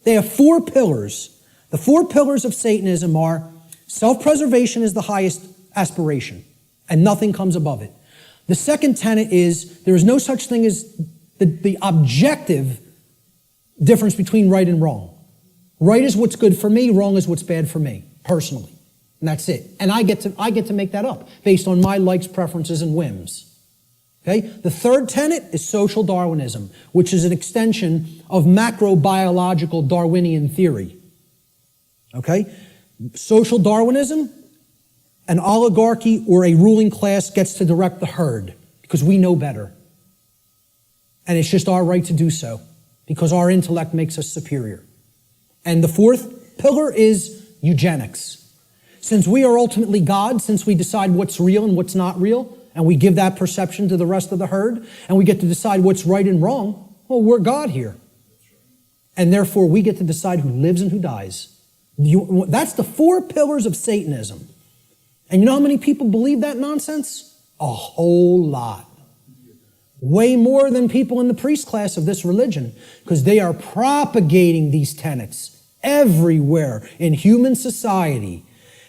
They have 4 pillars. The 4 pillars of Satanism are self-preservation is the highest aspiration, and nothing comes above it. The second tenet is there is no such thing as the objective difference between right and wrong. Right is what's good for me, wrong is what's bad for me, personally. And that's it. And I get to make that up based on my likes, preferences, and whims. Okay? The third tenet is social Darwinism, which is an extension of macrobiological Darwinian theory. Okay? Social Darwinism, an oligarchy or a ruling class gets to direct the herd because we know better. And it's just our right to do so because our intellect makes us superior. And the fourth pillar is eugenics. Since we are ultimately God, since we decide what's real and what's not real, and we give that perception to the rest of the herd, and we get to decide what's right and wrong, well, we're God here. And therefore, we get to decide who lives and who dies. That's the 4 pillars of Satanism. And you know how many people believe that nonsense? A whole lot. Way more than people in the priest class of this religion, because they are propagating these tenets everywhere in human society.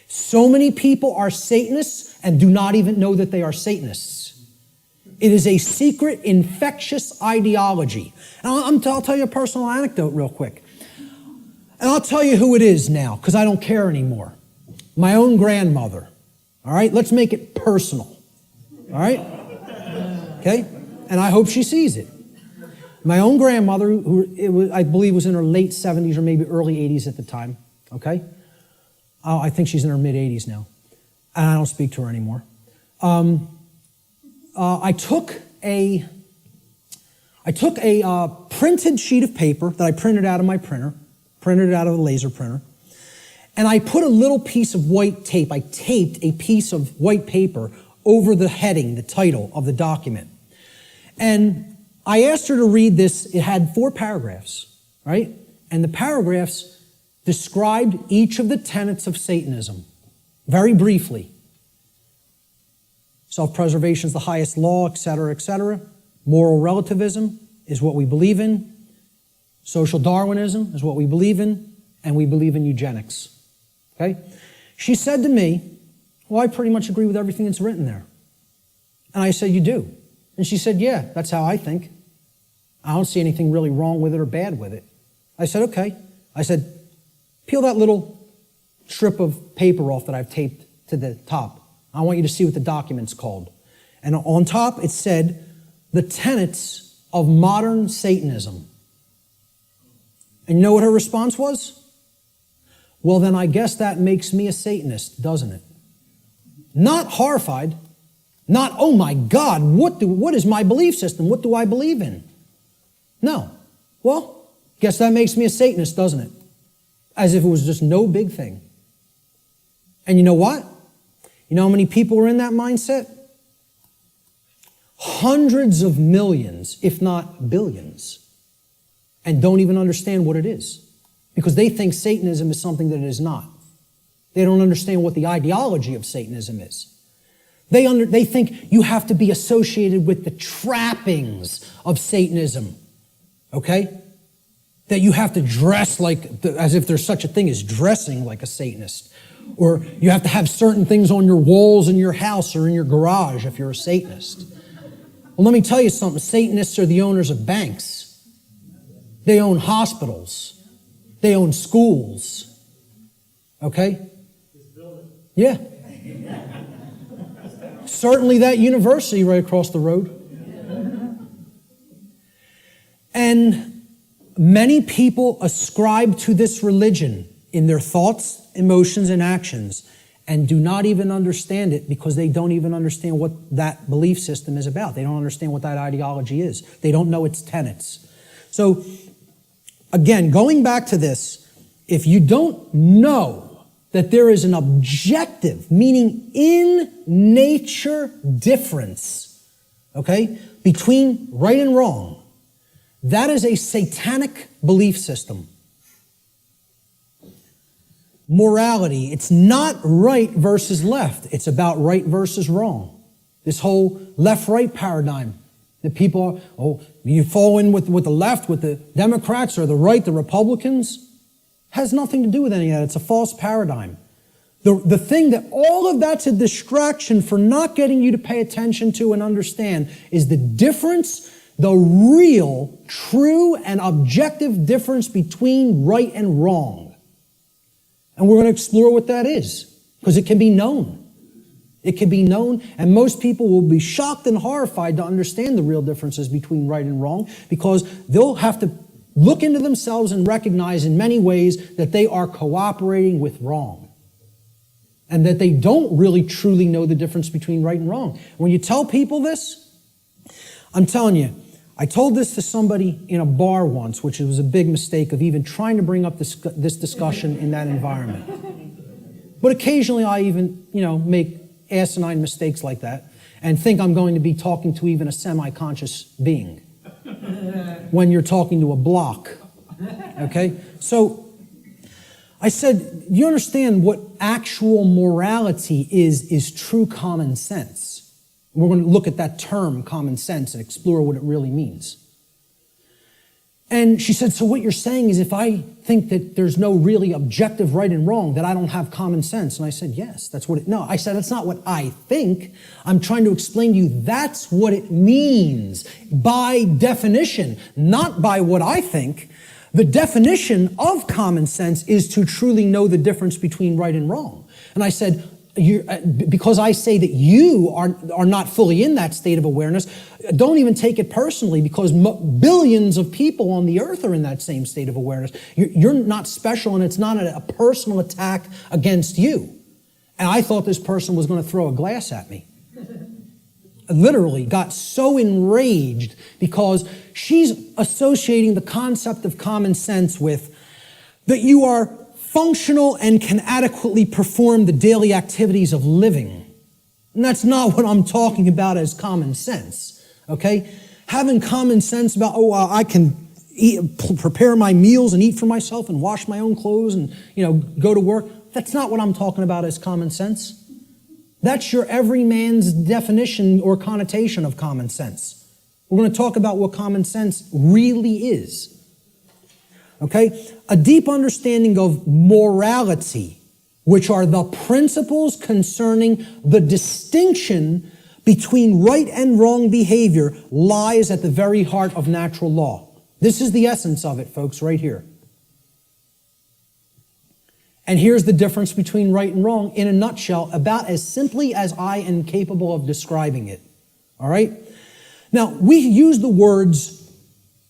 So many people are Satanists and do not even know that they are Satanists. It is a secret, infectious ideology. And I'll tell you a personal anecdote real quick. And I'll tell you who it is now, because I don't care anymore. My own grandmother. All right? Let's make it personal. All right? Okay? And I hope she sees it. My own grandmother, I believe was in her late 70s or maybe early 80s at the time. Okay? I think she's in her mid-80s now. And I don't speak to her anymore. I took a printed sheet of paper that I printed out of my printer, printed it out of a laser printer, and I put a little piece of white tape. I taped a piece of white paper over the heading, the title of the document. And I asked her to read this. It had 4 paragraphs, right? And the paragraphs described each of the tenets of Satanism, very briefly. Self-preservation is the highest law, etc., etc. Moral relativism is what we believe in. Social Darwinism is what we believe in. And we believe in eugenics. Okay? She said to me, well, I pretty much agree with everything that's written there. And I said, you do? And she said, yeah, that's how I think. I don't see anything really wrong with it or bad with it. I said, okay. I said, peel that little strip of paper off that I've taped to the top. I want you to see what the document's called. And on top, it said, the tenets of modern Satanism. And you know what her response was? Well, then I guess that makes me a Satanist, doesn't it? Not horrified. Not, oh my God, what is my belief system? What do I believe in? No. Well, guess that makes me a Satanist, doesn't it? As if it was just no big thing. And you know what? You know how many people are in that mindset? Hundreds of millions, if not billions, and don't even understand what it is. Because they think Satanism is something that it is not. They don't understand what the ideology of Satanism is. They think you have to be associated with the trappings of Satanism, okay? That you have to dress as if there's such a thing as dressing like a Satanist. Or you have to have certain things on your walls in your house or in your garage if you're a Satanist. Well, let me tell you something. Satanists are the owners of banks. They own hospitals. They own schools. Okay? Yeah. Certainly that university right across the road. And many people ascribe to this religion in their thoughts, emotions, and actions, and do not even understand it because they don't even understand what that belief system is about. They don't understand what that ideology is. They don't know its tenets. So, again, going back to this, if you don't know that there is an objective, meaning in nature difference, okay, between right and wrong. That is a satanic belief system. Morality, it's not right versus left. It's about right versus wrong. This whole left-right paradigm that people are, you fall in with the left, with the Democrats, or the right, the Republicans, has nothing to do with any of that. It's a false paradigm. The thing that all of that's a distraction for not getting you to pay attention to and understand is the difference, the real, true, and objective difference between right and wrong. And we're going to explore what that is, because it can be known. It can be known, and most people will be shocked and horrified to understand the real differences between right and wrong, because they'll have to look into themselves and recognize in many ways that they are cooperating with wrong, and that they don't really truly know the difference between right and wrong. When you tell people this, I'm telling you, I told this to somebody in a bar once, which was a big mistake of even trying to bring up this discussion in that environment. But occasionally I even, make asinine mistakes like that and think I'm going to be talking to even a semi-conscious being when you're talking to a block. Okay? So I said, you understand what actual morality is true common sense. We're going to look at that term, common sense, and explore what it really means. And she said, so what you're saying is if I think that there's no really objective right and wrong, that I don't have common sense. And I said, yes, that's what no, I said, that's not what I think. I'm trying to explain to you that's what it means by definition, not by what I think. The definition of common sense is to truly know the difference between right and wrong. And I said, because I say that you are not fully in that state of awareness, don't even take it personally, because billions of people on the earth are in that same state of awareness. You're not special, and it's not a personal attack against you. And I thought this person was going to throw a glass at me. Literally got so enraged because she's associating the concept of common sense with that you are functional and can adequately perform the daily activities of living. And that's not what I'm talking about as common sense, okay? Having common sense about, I can prepare my meals and eat for myself and wash my own clothes and, go to work. That's not what I'm talking about as common sense. That's your everyman's definition or connotation of common sense. We're going to talk about what common sense really is. Okay? A deep understanding of morality, which are the principles concerning the distinction between right and wrong behavior, lies at the very heart of natural law. This is the essence of it, folks, right here. And here's the difference between right and wrong in a nutshell, about as simply as I am capable of describing it. All right? Now, we use the words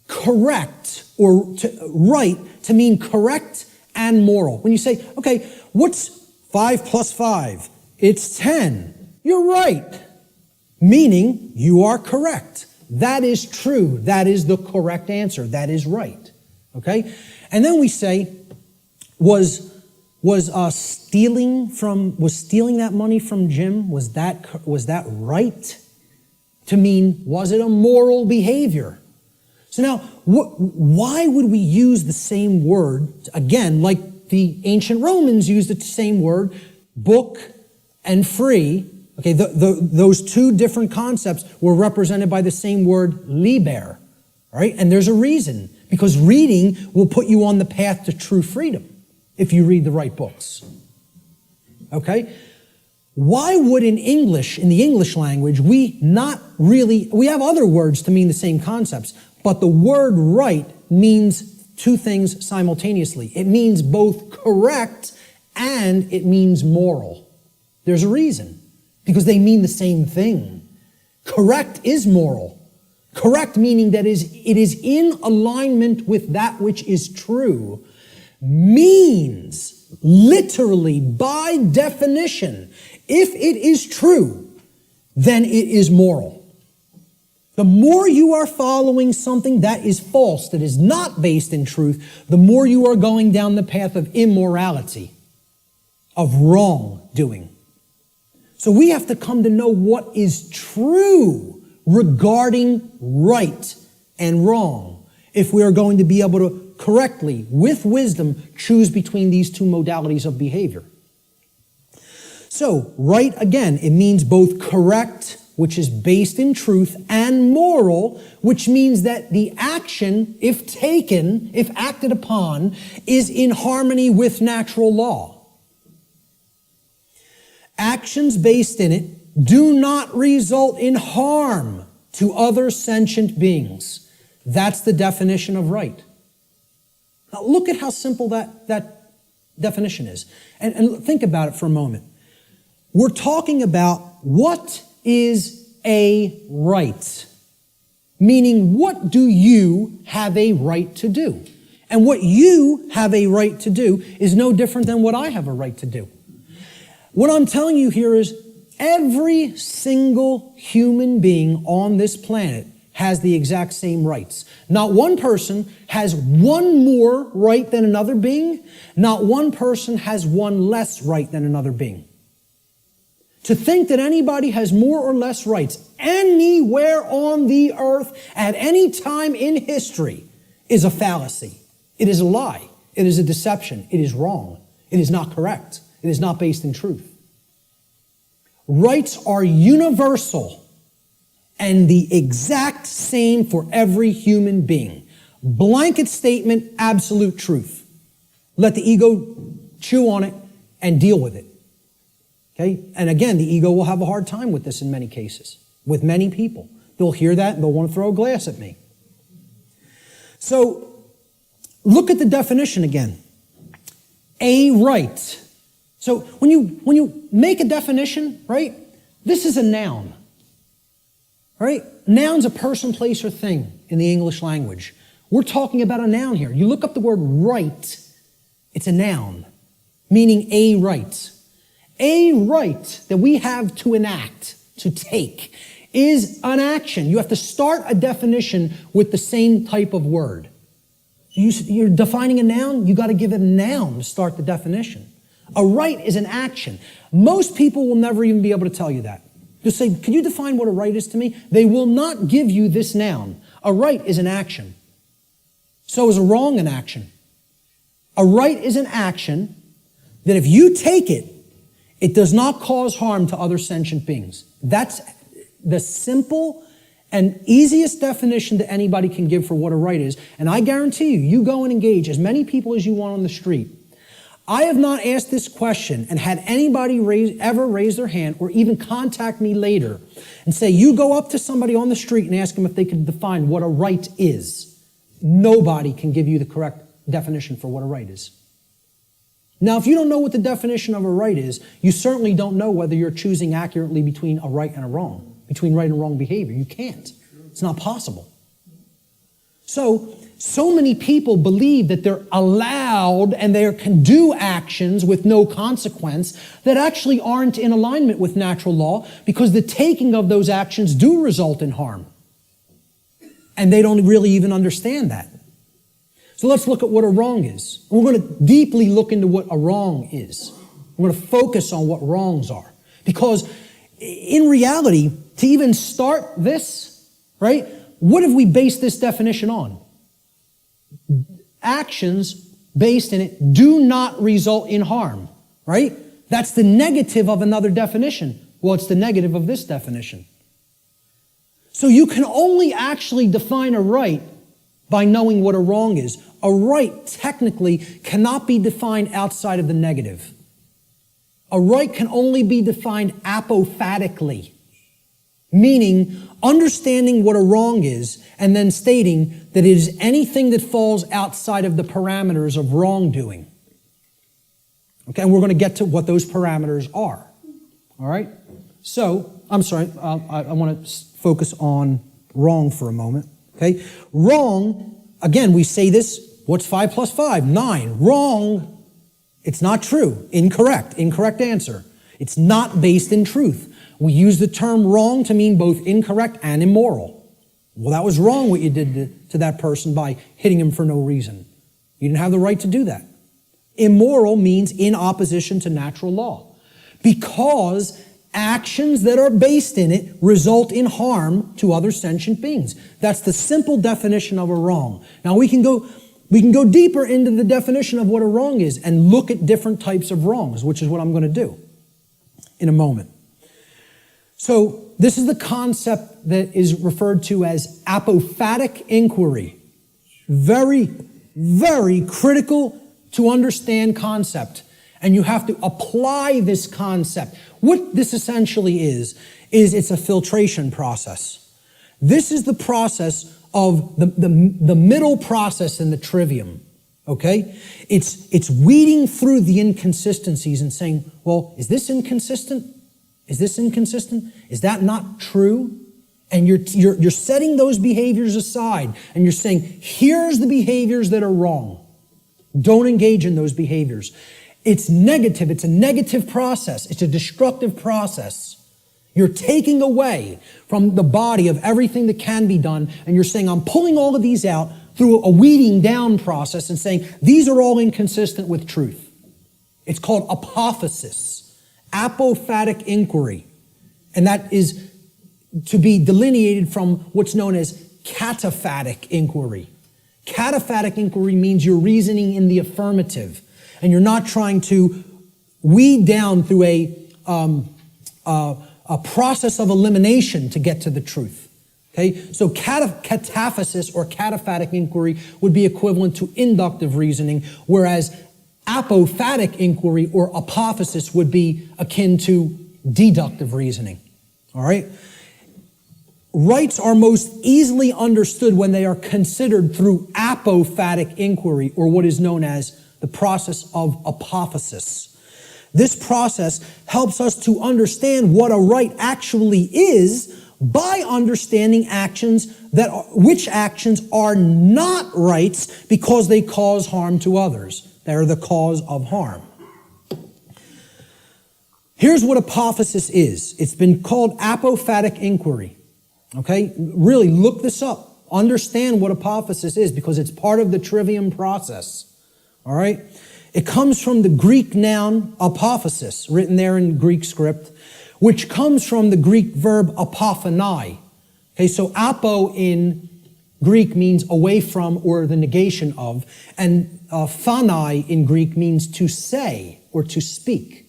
correct or right to mean correct and moral. When you say, okay, what's 5 plus 5? It's 10. You're right. Meaning you are correct. That is true. That is the correct answer. That is right. Okay? And then we say, was stealing that money from Jim, was that right? To mean, was it a moral behavior? So now, why would we use the same word, again, like the ancient Romans used the same word, book and free? Okay, those two different concepts were represented by the same word, liber, right? And there's a reason, because reading will put you on the path to true freedom if you read the right books. Okay? Why would in the English language, we have other words to mean the same concepts, but the word right means two things simultaneously. It means both correct and it means moral. There's a reason, because they mean the same thing. Correct is moral. Correct meaning that it is in alignment with that which is true, means literally by definition, if it is true, then it is moral. The more you are following something that is false, that is not based in truth, the more you are going down the path of immorality. of wrongdoing. So we have to come to know what is true regarding right and wrong if we are going to be able to correctly, with wisdom, choose between these two modalities of behavior. So, right, again, it means both correct, which is based in truth, and moral, which means that the action, if taken, if acted upon, is in harmony with natural law. Actions based in it do not result in harm to other sentient beings. That's the definition of right. Now look at how simple that definition is. And think about it for a moment. We're talking about what is a right. Meaning, what do you have a right to do? And what you have a right to do is no different than what I have a right to do. What I'm telling you here is every single human being on this planet has the exact same rights. Not one person has one more right than another being. Not one person has one less right than another being. To think that anybody has more or less rights anywhere on the earth at any time in history is a fallacy. It is a lie. It is a deception. It is wrong. It is not correct. It is not based in truth. Rights are universal and the exact same for every human being. Blanket statement, absolute truth. Let the ego chew on it and deal with it. Okay? And again, the ego will have a hard time with this in many cases, with many people. They'll hear that and they'll want to throw a glass at me. So, look at the definition again. A right. So, when you make a definition, right, this is a noun. Right? Noun's a person, place, or thing in the English language. We're talking about a noun here. You look up the word right, it's a noun, meaning a right. A right that we have to enact, to take, is an action. You have to start a definition with the same type of word. You're defining a noun, you got to give it a noun to start the definition. A right is an action. Most people will never even be able to tell you that. Just say, can you define what a right is to me? They will not give you this noun. A right is an action. So is a wrong an action. A right is an action that if you take it, it does not cause harm to other sentient beings. That's the simple and easiest definition that anybody can give for what a right is. And I guarantee you, you go and engage as many people as you want on the street. I have not asked this question and had anybody ever raise their hand or even contact me later and say, you go up to somebody on the street and ask them if they can define what a right is. Nobody can give you the correct definition for what a right is. Now, if you don't know what the definition of a right is, you certainly don't know whether you're choosing accurately between a right and a wrong, between right and wrong behavior. You can't. It's not possible. So many people believe that they're allowed and they can do actions with no consequence that actually aren't in alignment with natural law because the taking of those actions do result in harm. And they don't really even understand that. So let's look at what a wrong is. We're going to deeply look into what a wrong is. We're going to focus on what wrongs are. Because in reality, to even start this, right, what have we based this definition on? Actions based in it do not result in harm, right? That's the negative of another definition. Well, it's the negative of this definition. So you can only actually define a right by knowing what a wrong is. A right technically cannot be defined outside of the negative. A right can only be defined apophatically, meaning understanding what a wrong is and then stating that it is anything that falls outside of the parameters of wrongdoing. Okay, and we're going to get to what those parameters are. All right? So, I'm sorry, I want to focus on wrong for a moment. Okay? Wrong, again, we say this, what's 5 plus 5? 9. Wrong, it's not true. Incorrect. Incorrect answer. It's not based in truth. We use the term wrong to mean both incorrect and immoral. Well, that was wrong what you did to that person by hitting him for no reason. You didn't have the right to do that. Immoral means in opposition to natural law. Because actions that are based in it result in harm to other sentient beings. That's the simple definition of a wrong. Now we can go deeper into the definition of what a wrong is and look at different types of wrongs, which is what I'm going to do in a moment. So this is the concept that is referred to as apophatic inquiry. Very, very critical to understand concept. And you have to apply this concept. What this essentially is it's a filtration process. This is the process of the middle process in the trivium. Okay? It's weeding through the inconsistencies and saying, well, is this inconsistent? Is this inconsistent? Is that not true? And you're setting those behaviors aside and you're saying, here's the behaviors that are wrong. Don't engage in those behaviors. It's negative. It's a negative process. It's a destructive process. You're taking away from the body of everything that can be done, and you're saying, I'm pulling all of these out through a weeding down process and saying, these are all inconsistent with truth. It's called apophasis, apophatic inquiry. And that is to be delineated from what's known as cataphatic inquiry. Cataphatic inquiry means you're reasoning in the affirmative, and you're not trying to weed down through a process of elimination to get to the truth. Okay, so cataphasis or cataphatic inquiry would be equivalent to inductive reasoning, whereas apophatic inquiry or apophasis would be akin to deductive reasoning. All right? Rights are most easily understood when they are considered through apophatic inquiry, or what is known as the process of apophasis. This process helps us to understand what a right actually is by understanding which actions are not rights because they cause harm to others. They're the cause of harm. Here's what apophasis is. It's been called apophatic inquiry. Okay? Really look this up. Understand what apophasis is because it's part of the trivium process. All right? It comes from the Greek noun apophasis, written there in Greek script, which comes from the Greek verb apophanai. Okay, so apo in Greek means away from or the negation of, and phanai in Greek means to say or to speak.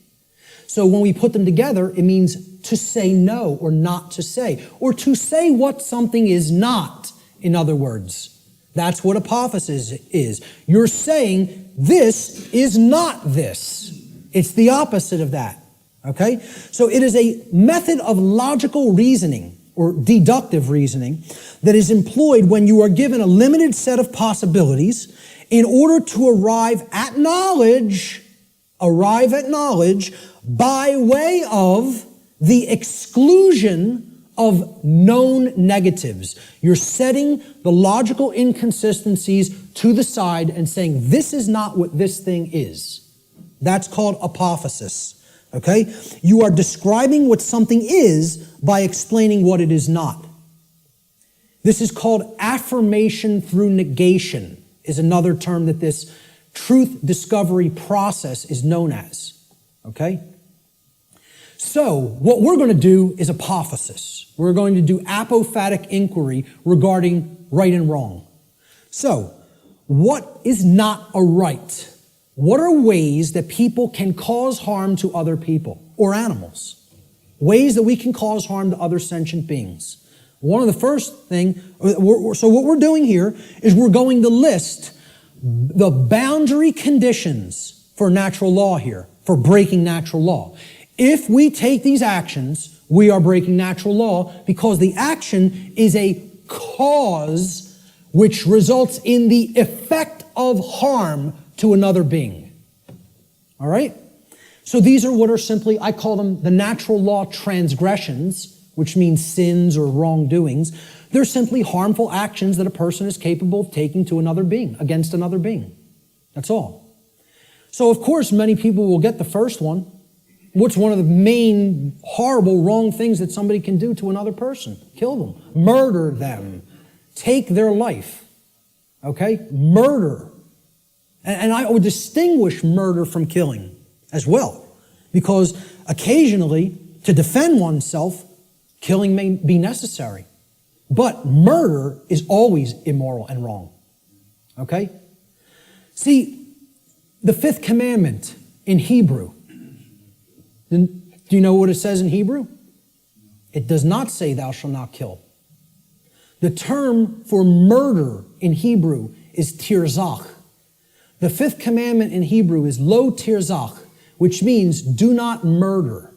So when we put them together, it means to say no or not to say, or to say what something is not, in other words. That's what apophasis is. You're saying this is not this. It's the opposite of that. Okay? So it is a method of logical reasoning or deductive reasoning that is employed when you are given a limited set of possibilities in order to arrive at knowledge by way of the exclusion of known negatives. You're setting the logical inconsistencies to the side and saying, this is not what this thing is. That's called apophasis. Okay? You are describing what something is by explaining what it is not. This is called affirmation through negation, is another term that this truth discovery process is known as. Okay? So, what we're going to do is apophasis. We're going to do apophatic inquiry regarding right and wrong. So, what is not a right? What are ways that people can cause harm to other people or animals? Ways that we can cause harm to other sentient beings. One of the first thing, so what we're doing here is we're going to list the boundary conditions for natural law here, for breaking natural law. If we take these actions, we are breaking natural law because the action is a cause which results in the effect of harm to another being. All right? So these are what are simply, I call them the natural law transgressions, which means sins or wrongdoings. They're simply harmful actions that a person is capable of taking to another being, against another being. That's all. So of course, many people will get the first one. What's one of the main horrible wrong things that somebody can do to another person? Kill them, murder them, take their life. Okay? Murder. And I would distinguish murder from killing as well, because occasionally, to defend oneself, killing may be necessary. But murder is always immoral and wrong. Okay? See, the fifth commandment in Hebrew, do you know what it says in Hebrew? It does not say thou shalt not kill. The term for murder in Hebrew is tirzach. The fifth commandment in Hebrew is lo tirzach, which means do not murder.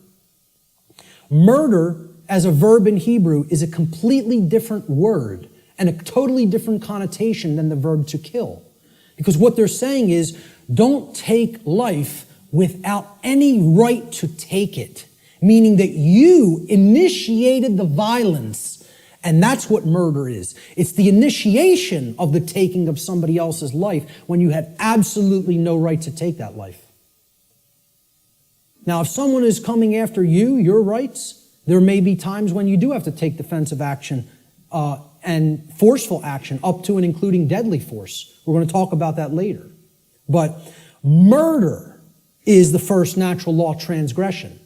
Murder as a verb in Hebrew is a completely different word and a totally different connotation than the verb to kill. Because what they're saying is, don't take life without any right to take it. Meaning that you initiated the violence. And that's what murder is. It's the initiation of the taking of somebody else's life when you had absolutely no right to take that life. Now, if someone is coming after you, your rights, there may be times when you do have to take defensive action and forceful action, up to and including deadly force. We're going to talk about that later. But murder is the first natural law transgression.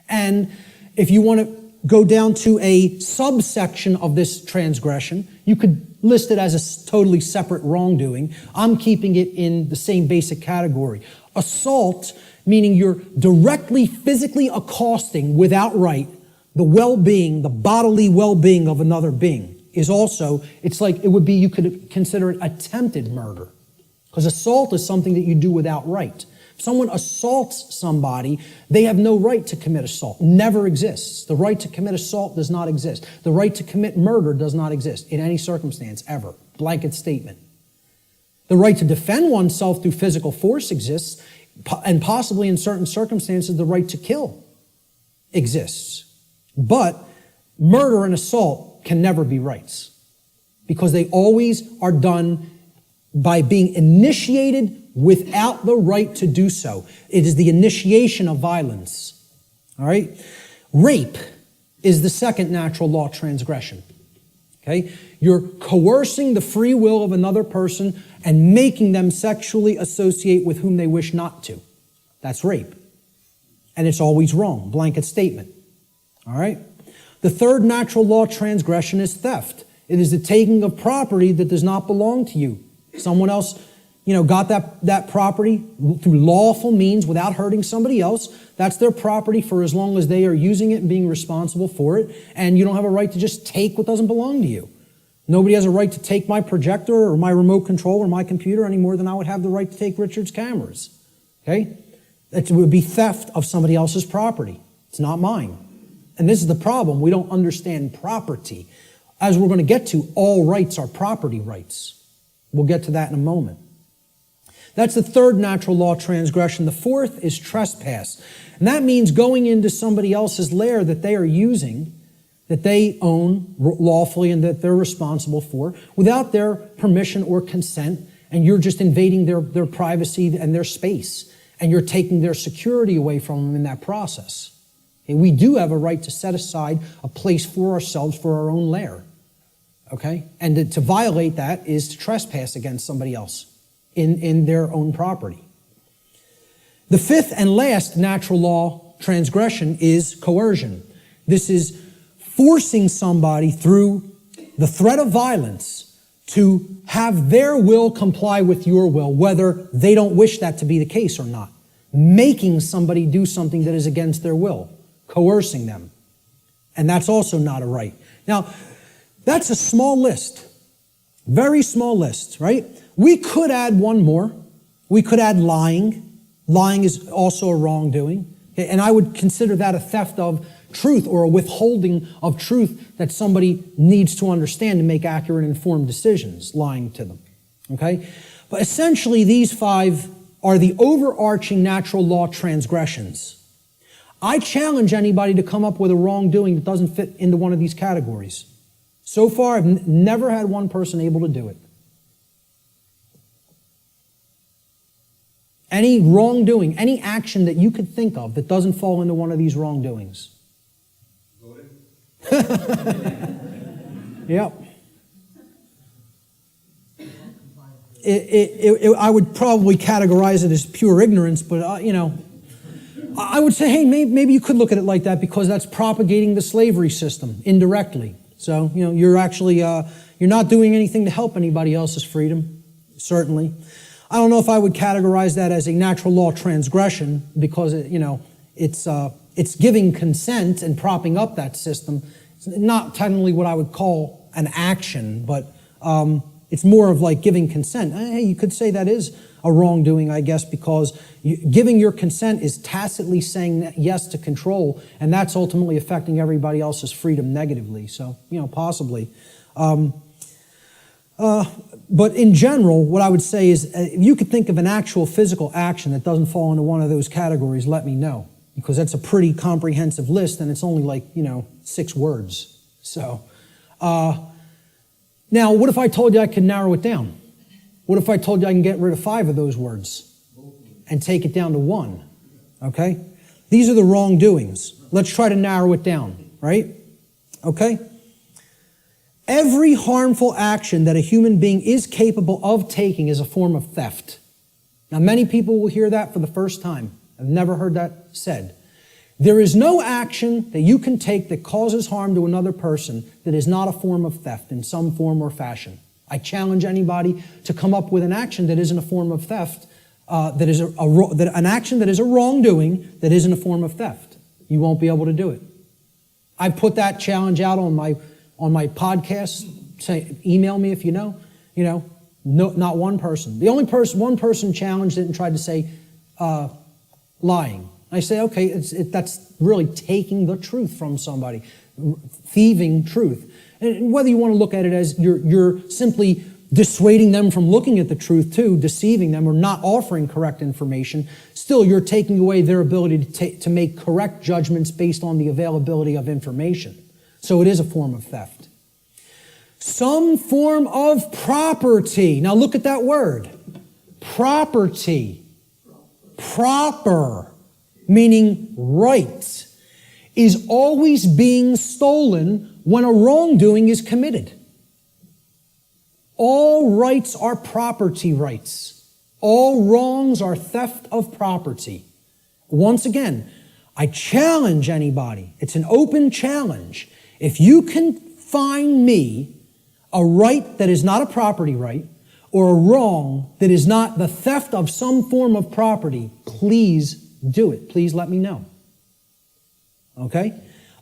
And if you want to go down to a subsection of this transgression, you could list it as a totally separate wrongdoing. I'm keeping it in the same basic category. Assault, meaning you're directly physically accosting without right the well-being, the bodily well-being of another being, is also, it's like, it would be, you could consider it attempted murder. Because assault is something that you do without right. If someone assaults somebody, they have no right to commit assault. Never exists. The right to commit assault does not exist. The right to commit murder does not exist in any circumstance, ever. Blanket statement. The right to defend oneself through physical force exists, and possibly in certain circumstances, the right to kill exists. But murder and assault can never be rights, because they always are done by being initiated without the right to do so. It is the initiation of violence. All right? Rape is the second natural law transgression. Okay? You're coercing the free will of another person and making them sexually associate with whom they wish not to. That's rape. And it's always wrong. Blanket statement. All right? The third natural law transgression is theft. It is the taking of property that does not belong to you. Someone else, got that property through lawful means without hurting somebody else. That's their property for as long as they are using it and being responsible for it. And you don't have a right to just take what doesn't belong to you. Nobody has a right to take my projector or my remote control or my computer any more than I would have the right to take Richard's cameras. Okay? It would be theft of somebody else's property. It's not mine. And this is the problem. We don't understand property. As we're going to get to, all rights are property rights. We'll get to that in a moment. That's the third natural law transgression. The fourth is trespass. And that means going into somebody else's lair that they are using, that they own lawfully and that they're responsible for, without their permission or consent, and you're just invading their privacy and their space, and you're taking their security away from them in that process. And we do have a right to set aside a place for ourselves for our own lair. Okay? And to violate that is to trespass against somebody else in their own property. The fifth and last natural law transgression is coercion. This is forcing somebody through the threat of violence to have their will comply with your will, whether they don't wish that to be the case or not. Making somebody do something that is against their will. Coercing them. And that's also not a right. Now, that's a small list. Very small list, right? We could add one more. We could add lying. Lying is also a wrongdoing. And I would consider that a theft of truth or a withholding of truth that somebody needs to understand to make accurate and informed decisions, lying to them. Okay? But essentially, these five are the overarching natural law transgressions. I challenge anybody to come up with a wrongdoing that doesn't fit into one of these categories. So far, I've never had one person able to do it. Any wrongdoing, any action that you could think of that doesn't fall into one of these wrongdoings. Yep. I would probably categorize it as pure ignorance, but I would say, hey, maybe you could look at it like that because that's propagating the slavery system indirectly. So, you're actually, you're not doing anything to help anybody else's freedom, certainly. I don't know if I would categorize that as a natural law transgression because, it's giving consent and propping up that system. It's not technically what I would call an action, but it's more of like giving consent. Hey, you could say that is a wrongdoing, I guess, because giving your consent is tacitly saying yes to control, and that's ultimately affecting everybody else's freedom negatively. So, possibly. But in general, what I would say is if you could think of an actual physical action that doesn't fall into one of those categories, let me know, because that's a pretty comprehensive list, and it's only like, 6 words. So, now, what if I told you I could narrow it down? What if I told you I can get rid of 5 of those words and take it down to 1? Okay? These are the wrongdoings. Let's try to narrow it down, right? Okay? Every harmful action that a human being is capable of taking is a form of theft. Now, many people will hear that for the first time. I've never heard that said. There is no action that you can take that causes harm to another person that is not a form of theft in some form or fashion. I challenge anybody to come up with an action that isn't a form of theft, that is an action that is a wrongdoing that isn't a form of theft. You won't be able to do it. I put that challenge out on my podcast. Say, email me if you know. No, not one person. The only one person challenged it and tried to say lying. I say, okay, that's really taking the truth from somebody, thieving truth. And whether you want to look at it as you're simply dissuading them from looking at the truth too, deceiving them or not offering correct information, still you're taking away their ability to make correct judgments based on the availability of information. So it is a form of theft. Some form of property. Now look at that word. Property. Proper, meaning right, is always being stolen when a wrongdoing is committed. All rights are property rights. All wrongs are theft of property. Once again, I challenge anybody. It's an open challenge. If you can find me a right that is not a property right or a wrong that is not the theft of some form of property, please do it. Please let me know. Okay?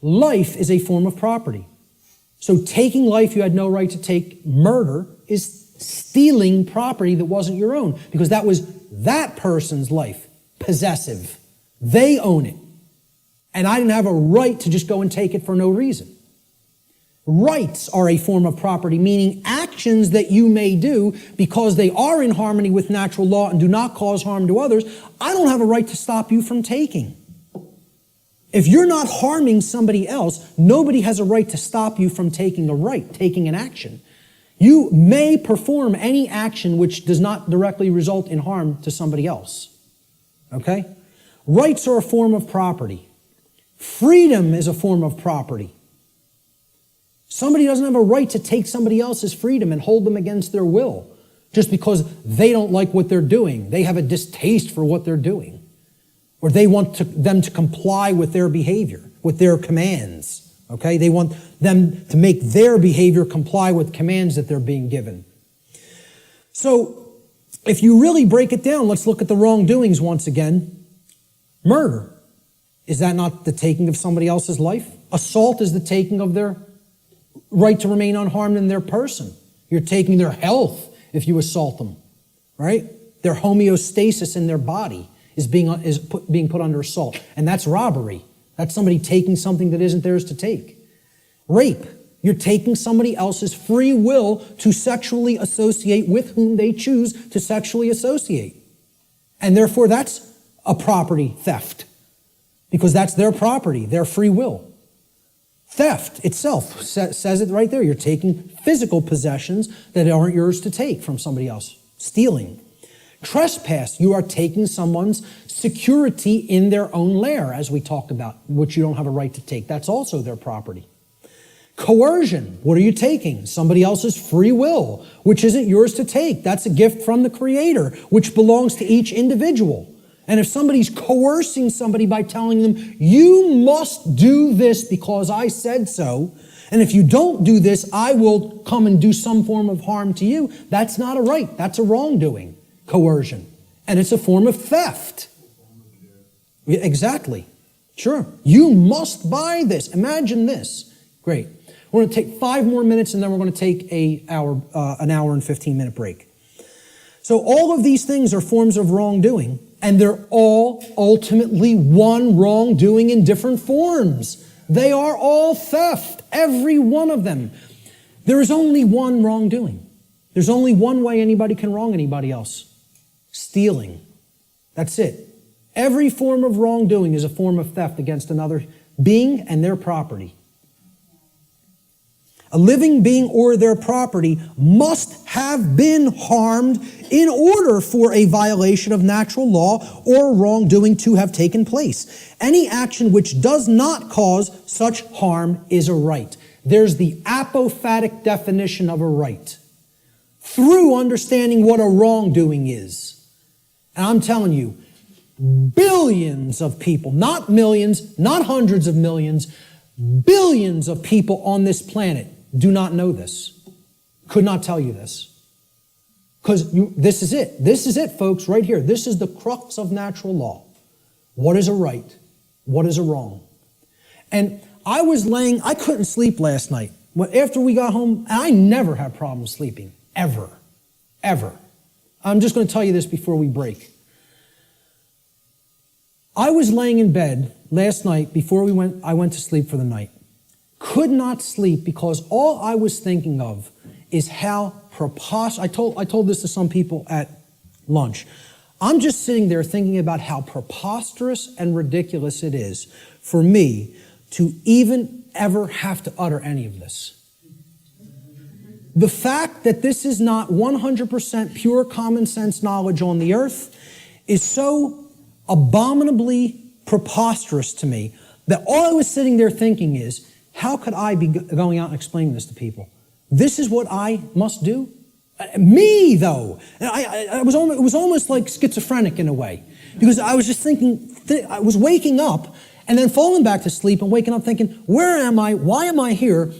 Life is a form of property. So taking life you had no right to take, murder, is stealing property that wasn't your own because that was that person's life, possessive. They own it. And I didn't have a right to just go and take it for no reason. Rights are a form of property, meaning actions that you may do because they are in harmony with natural law and do not cause harm to others. I don't have a right to stop you from taking. If you're not harming somebody else, nobody has a right to stop you from taking an action. You may perform any action which does not directly result in harm to somebody else. Okay? Rights are a form of property. Freedom is a form of property. Somebody doesn't have a right to take somebody else's freedom and hold them against their will just because they don't like what they're doing. They have a distaste for what they're doing. Or they want them to comply with their behavior, with their commands. Okay? They want them to make their behavior comply with commands that they're being given. So, if you really break it down, let's look at the wrongdoings once again. Murder. Is that not the taking of somebody else's life? Assault is the taking of their right to remain unharmed in their person. You're taking their health if you assault them, right? Their homeostasis in their body is being put under assault. And that's robbery. That's somebody taking something that isn't theirs to take. Rape. You're taking somebody else's free will to sexually associate with whom they choose to sexually associate. And therefore that's a property theft. Because that's their property, their free will. Theft itself says it right there. You're taking physical possessions that aren't yours to take from somebody else. Stealing. Trespass. You are taking someone's security in their own lair, as we talked about, which you don't have a right to take. That's also their property. Coercion. What are you taking? Somebody else's free will, which isn't yours to take. That's a gift from the Creator, which belongs to each individual. And if somebody's coercing somebody by telling them, you must do this because I said so, and if you don't do this, I will come and do some form of harm to you, that's not a right. That's a wrongdoing. Coercion. And it's a form of theft. Exactly. Sure. You must buy this. Imagine this. Great. We're going to take 5 more minutes and then we're going to take an hour and 15-minute break. So all of these things are forms of wrongdoing, and they're all ultimately one wrongdoing in different forms. They are all theft, every one of them. There is only one wrongdoing. There's only one way anybody can wrong anybody else. Stealing. That's it. Every form of wrongdoing is a form of theft against another being and their property. A living being or their property must have been harmed in order for a violation of natural law or wrongdoing to have taken place. Any action which does not cause such harm is a right. There's the apophatic definition of a right. Through understanding what a wrongdoing is. And I'm telling you, billions of people, not millions, not hundreds of millions, billions of people on this planet do not know this. Could not tell you this. Because this is it. This is it, folks, right here. This is the crux of natural law. What is a right? What is a wrong? And I couldn't sleep last night. After we got home, I never have problems sleeping. Ever. Ever. I'm just going to tell you this before we break. I was laying in bed last night before I went to sleep for the night. Could not sleep because all I was thinking of is how preposterous. I told this to some people at lunch. I'm just sitting there thinking about how preposterous and ridiculous it is for me to even ever have to utter any of this. The fact that this is not 100% pure common sense knowledge on the earth is so abominably preposterous to me that all I was sitting there thinking is, how could I be going out and explaining this to people? This is what I must do? Me, though. It was almost like schizophrenic in a way. Because I was just thinking, I was waking up and then falling back to sleep and waking up thinking, where am I? Why am I here?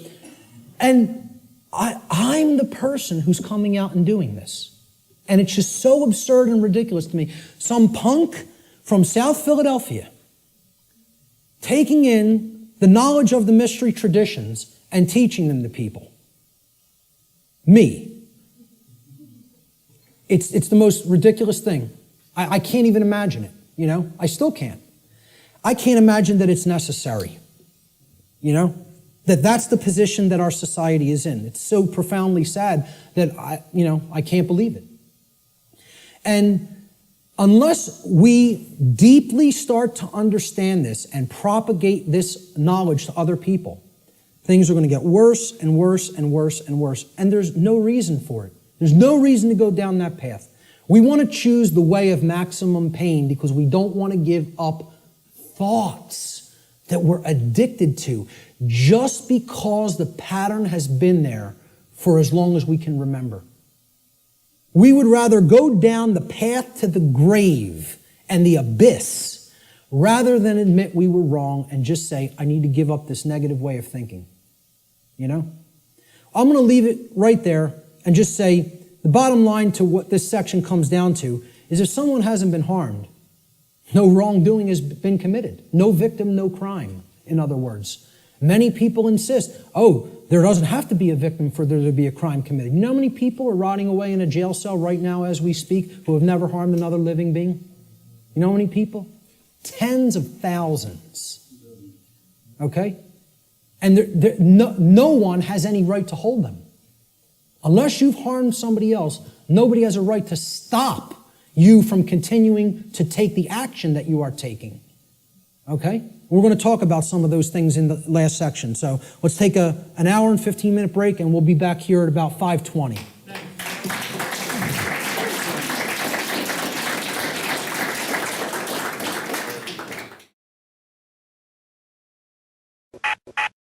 And I'm the person who's coming out and doing this. And it's just so absurd and ridiculous to me. Some punk from South Philadelphia taking in the knowledge of the mystery traditions and teaching them to people. Me. It's the most ridiculous thing. I can't even imagine it, you know? I still can't. I can't imagine that it's necessary, you know? That's the position that our society is in. It's so profoundly sad that I can't believe it. And unless we deeply start to understand this and propagate this knowledge to other people, things are going to get worse and worse and worse and worse. And there's no reason for it. There's no reason to go down that path. We want to choose the way of maximum pain because we don't want to give up thoughts that we're addicted to just because the pattern has been there for as long as we can remember. We would rather go down the path to the grave and the abyss rather than admit we were wrong and just say, I need to give up this negative way of thinking. You know? I'm going to leave it right there and just say the bottom line to what this section comes down to is if someone hasn't been harmed, no wrongdoing has been committed. No victim, no crime, in other words. Many people insist, there doesn't have to be a victim for there to be a crime committed. You know how many people are rotting away in a jail cell right now as we speak who have never harmed another living being? You know how many people? Tens of thousands. Okay? And no one has any right to hold them. Unless you've harmed somebody else, nobody has a right to stop you from continuing to take the action that you are taking. Okay? We're going to talk about some of those things in the last section. So let's take an hour and 15-minute break, and we'll be back here at about 5:20.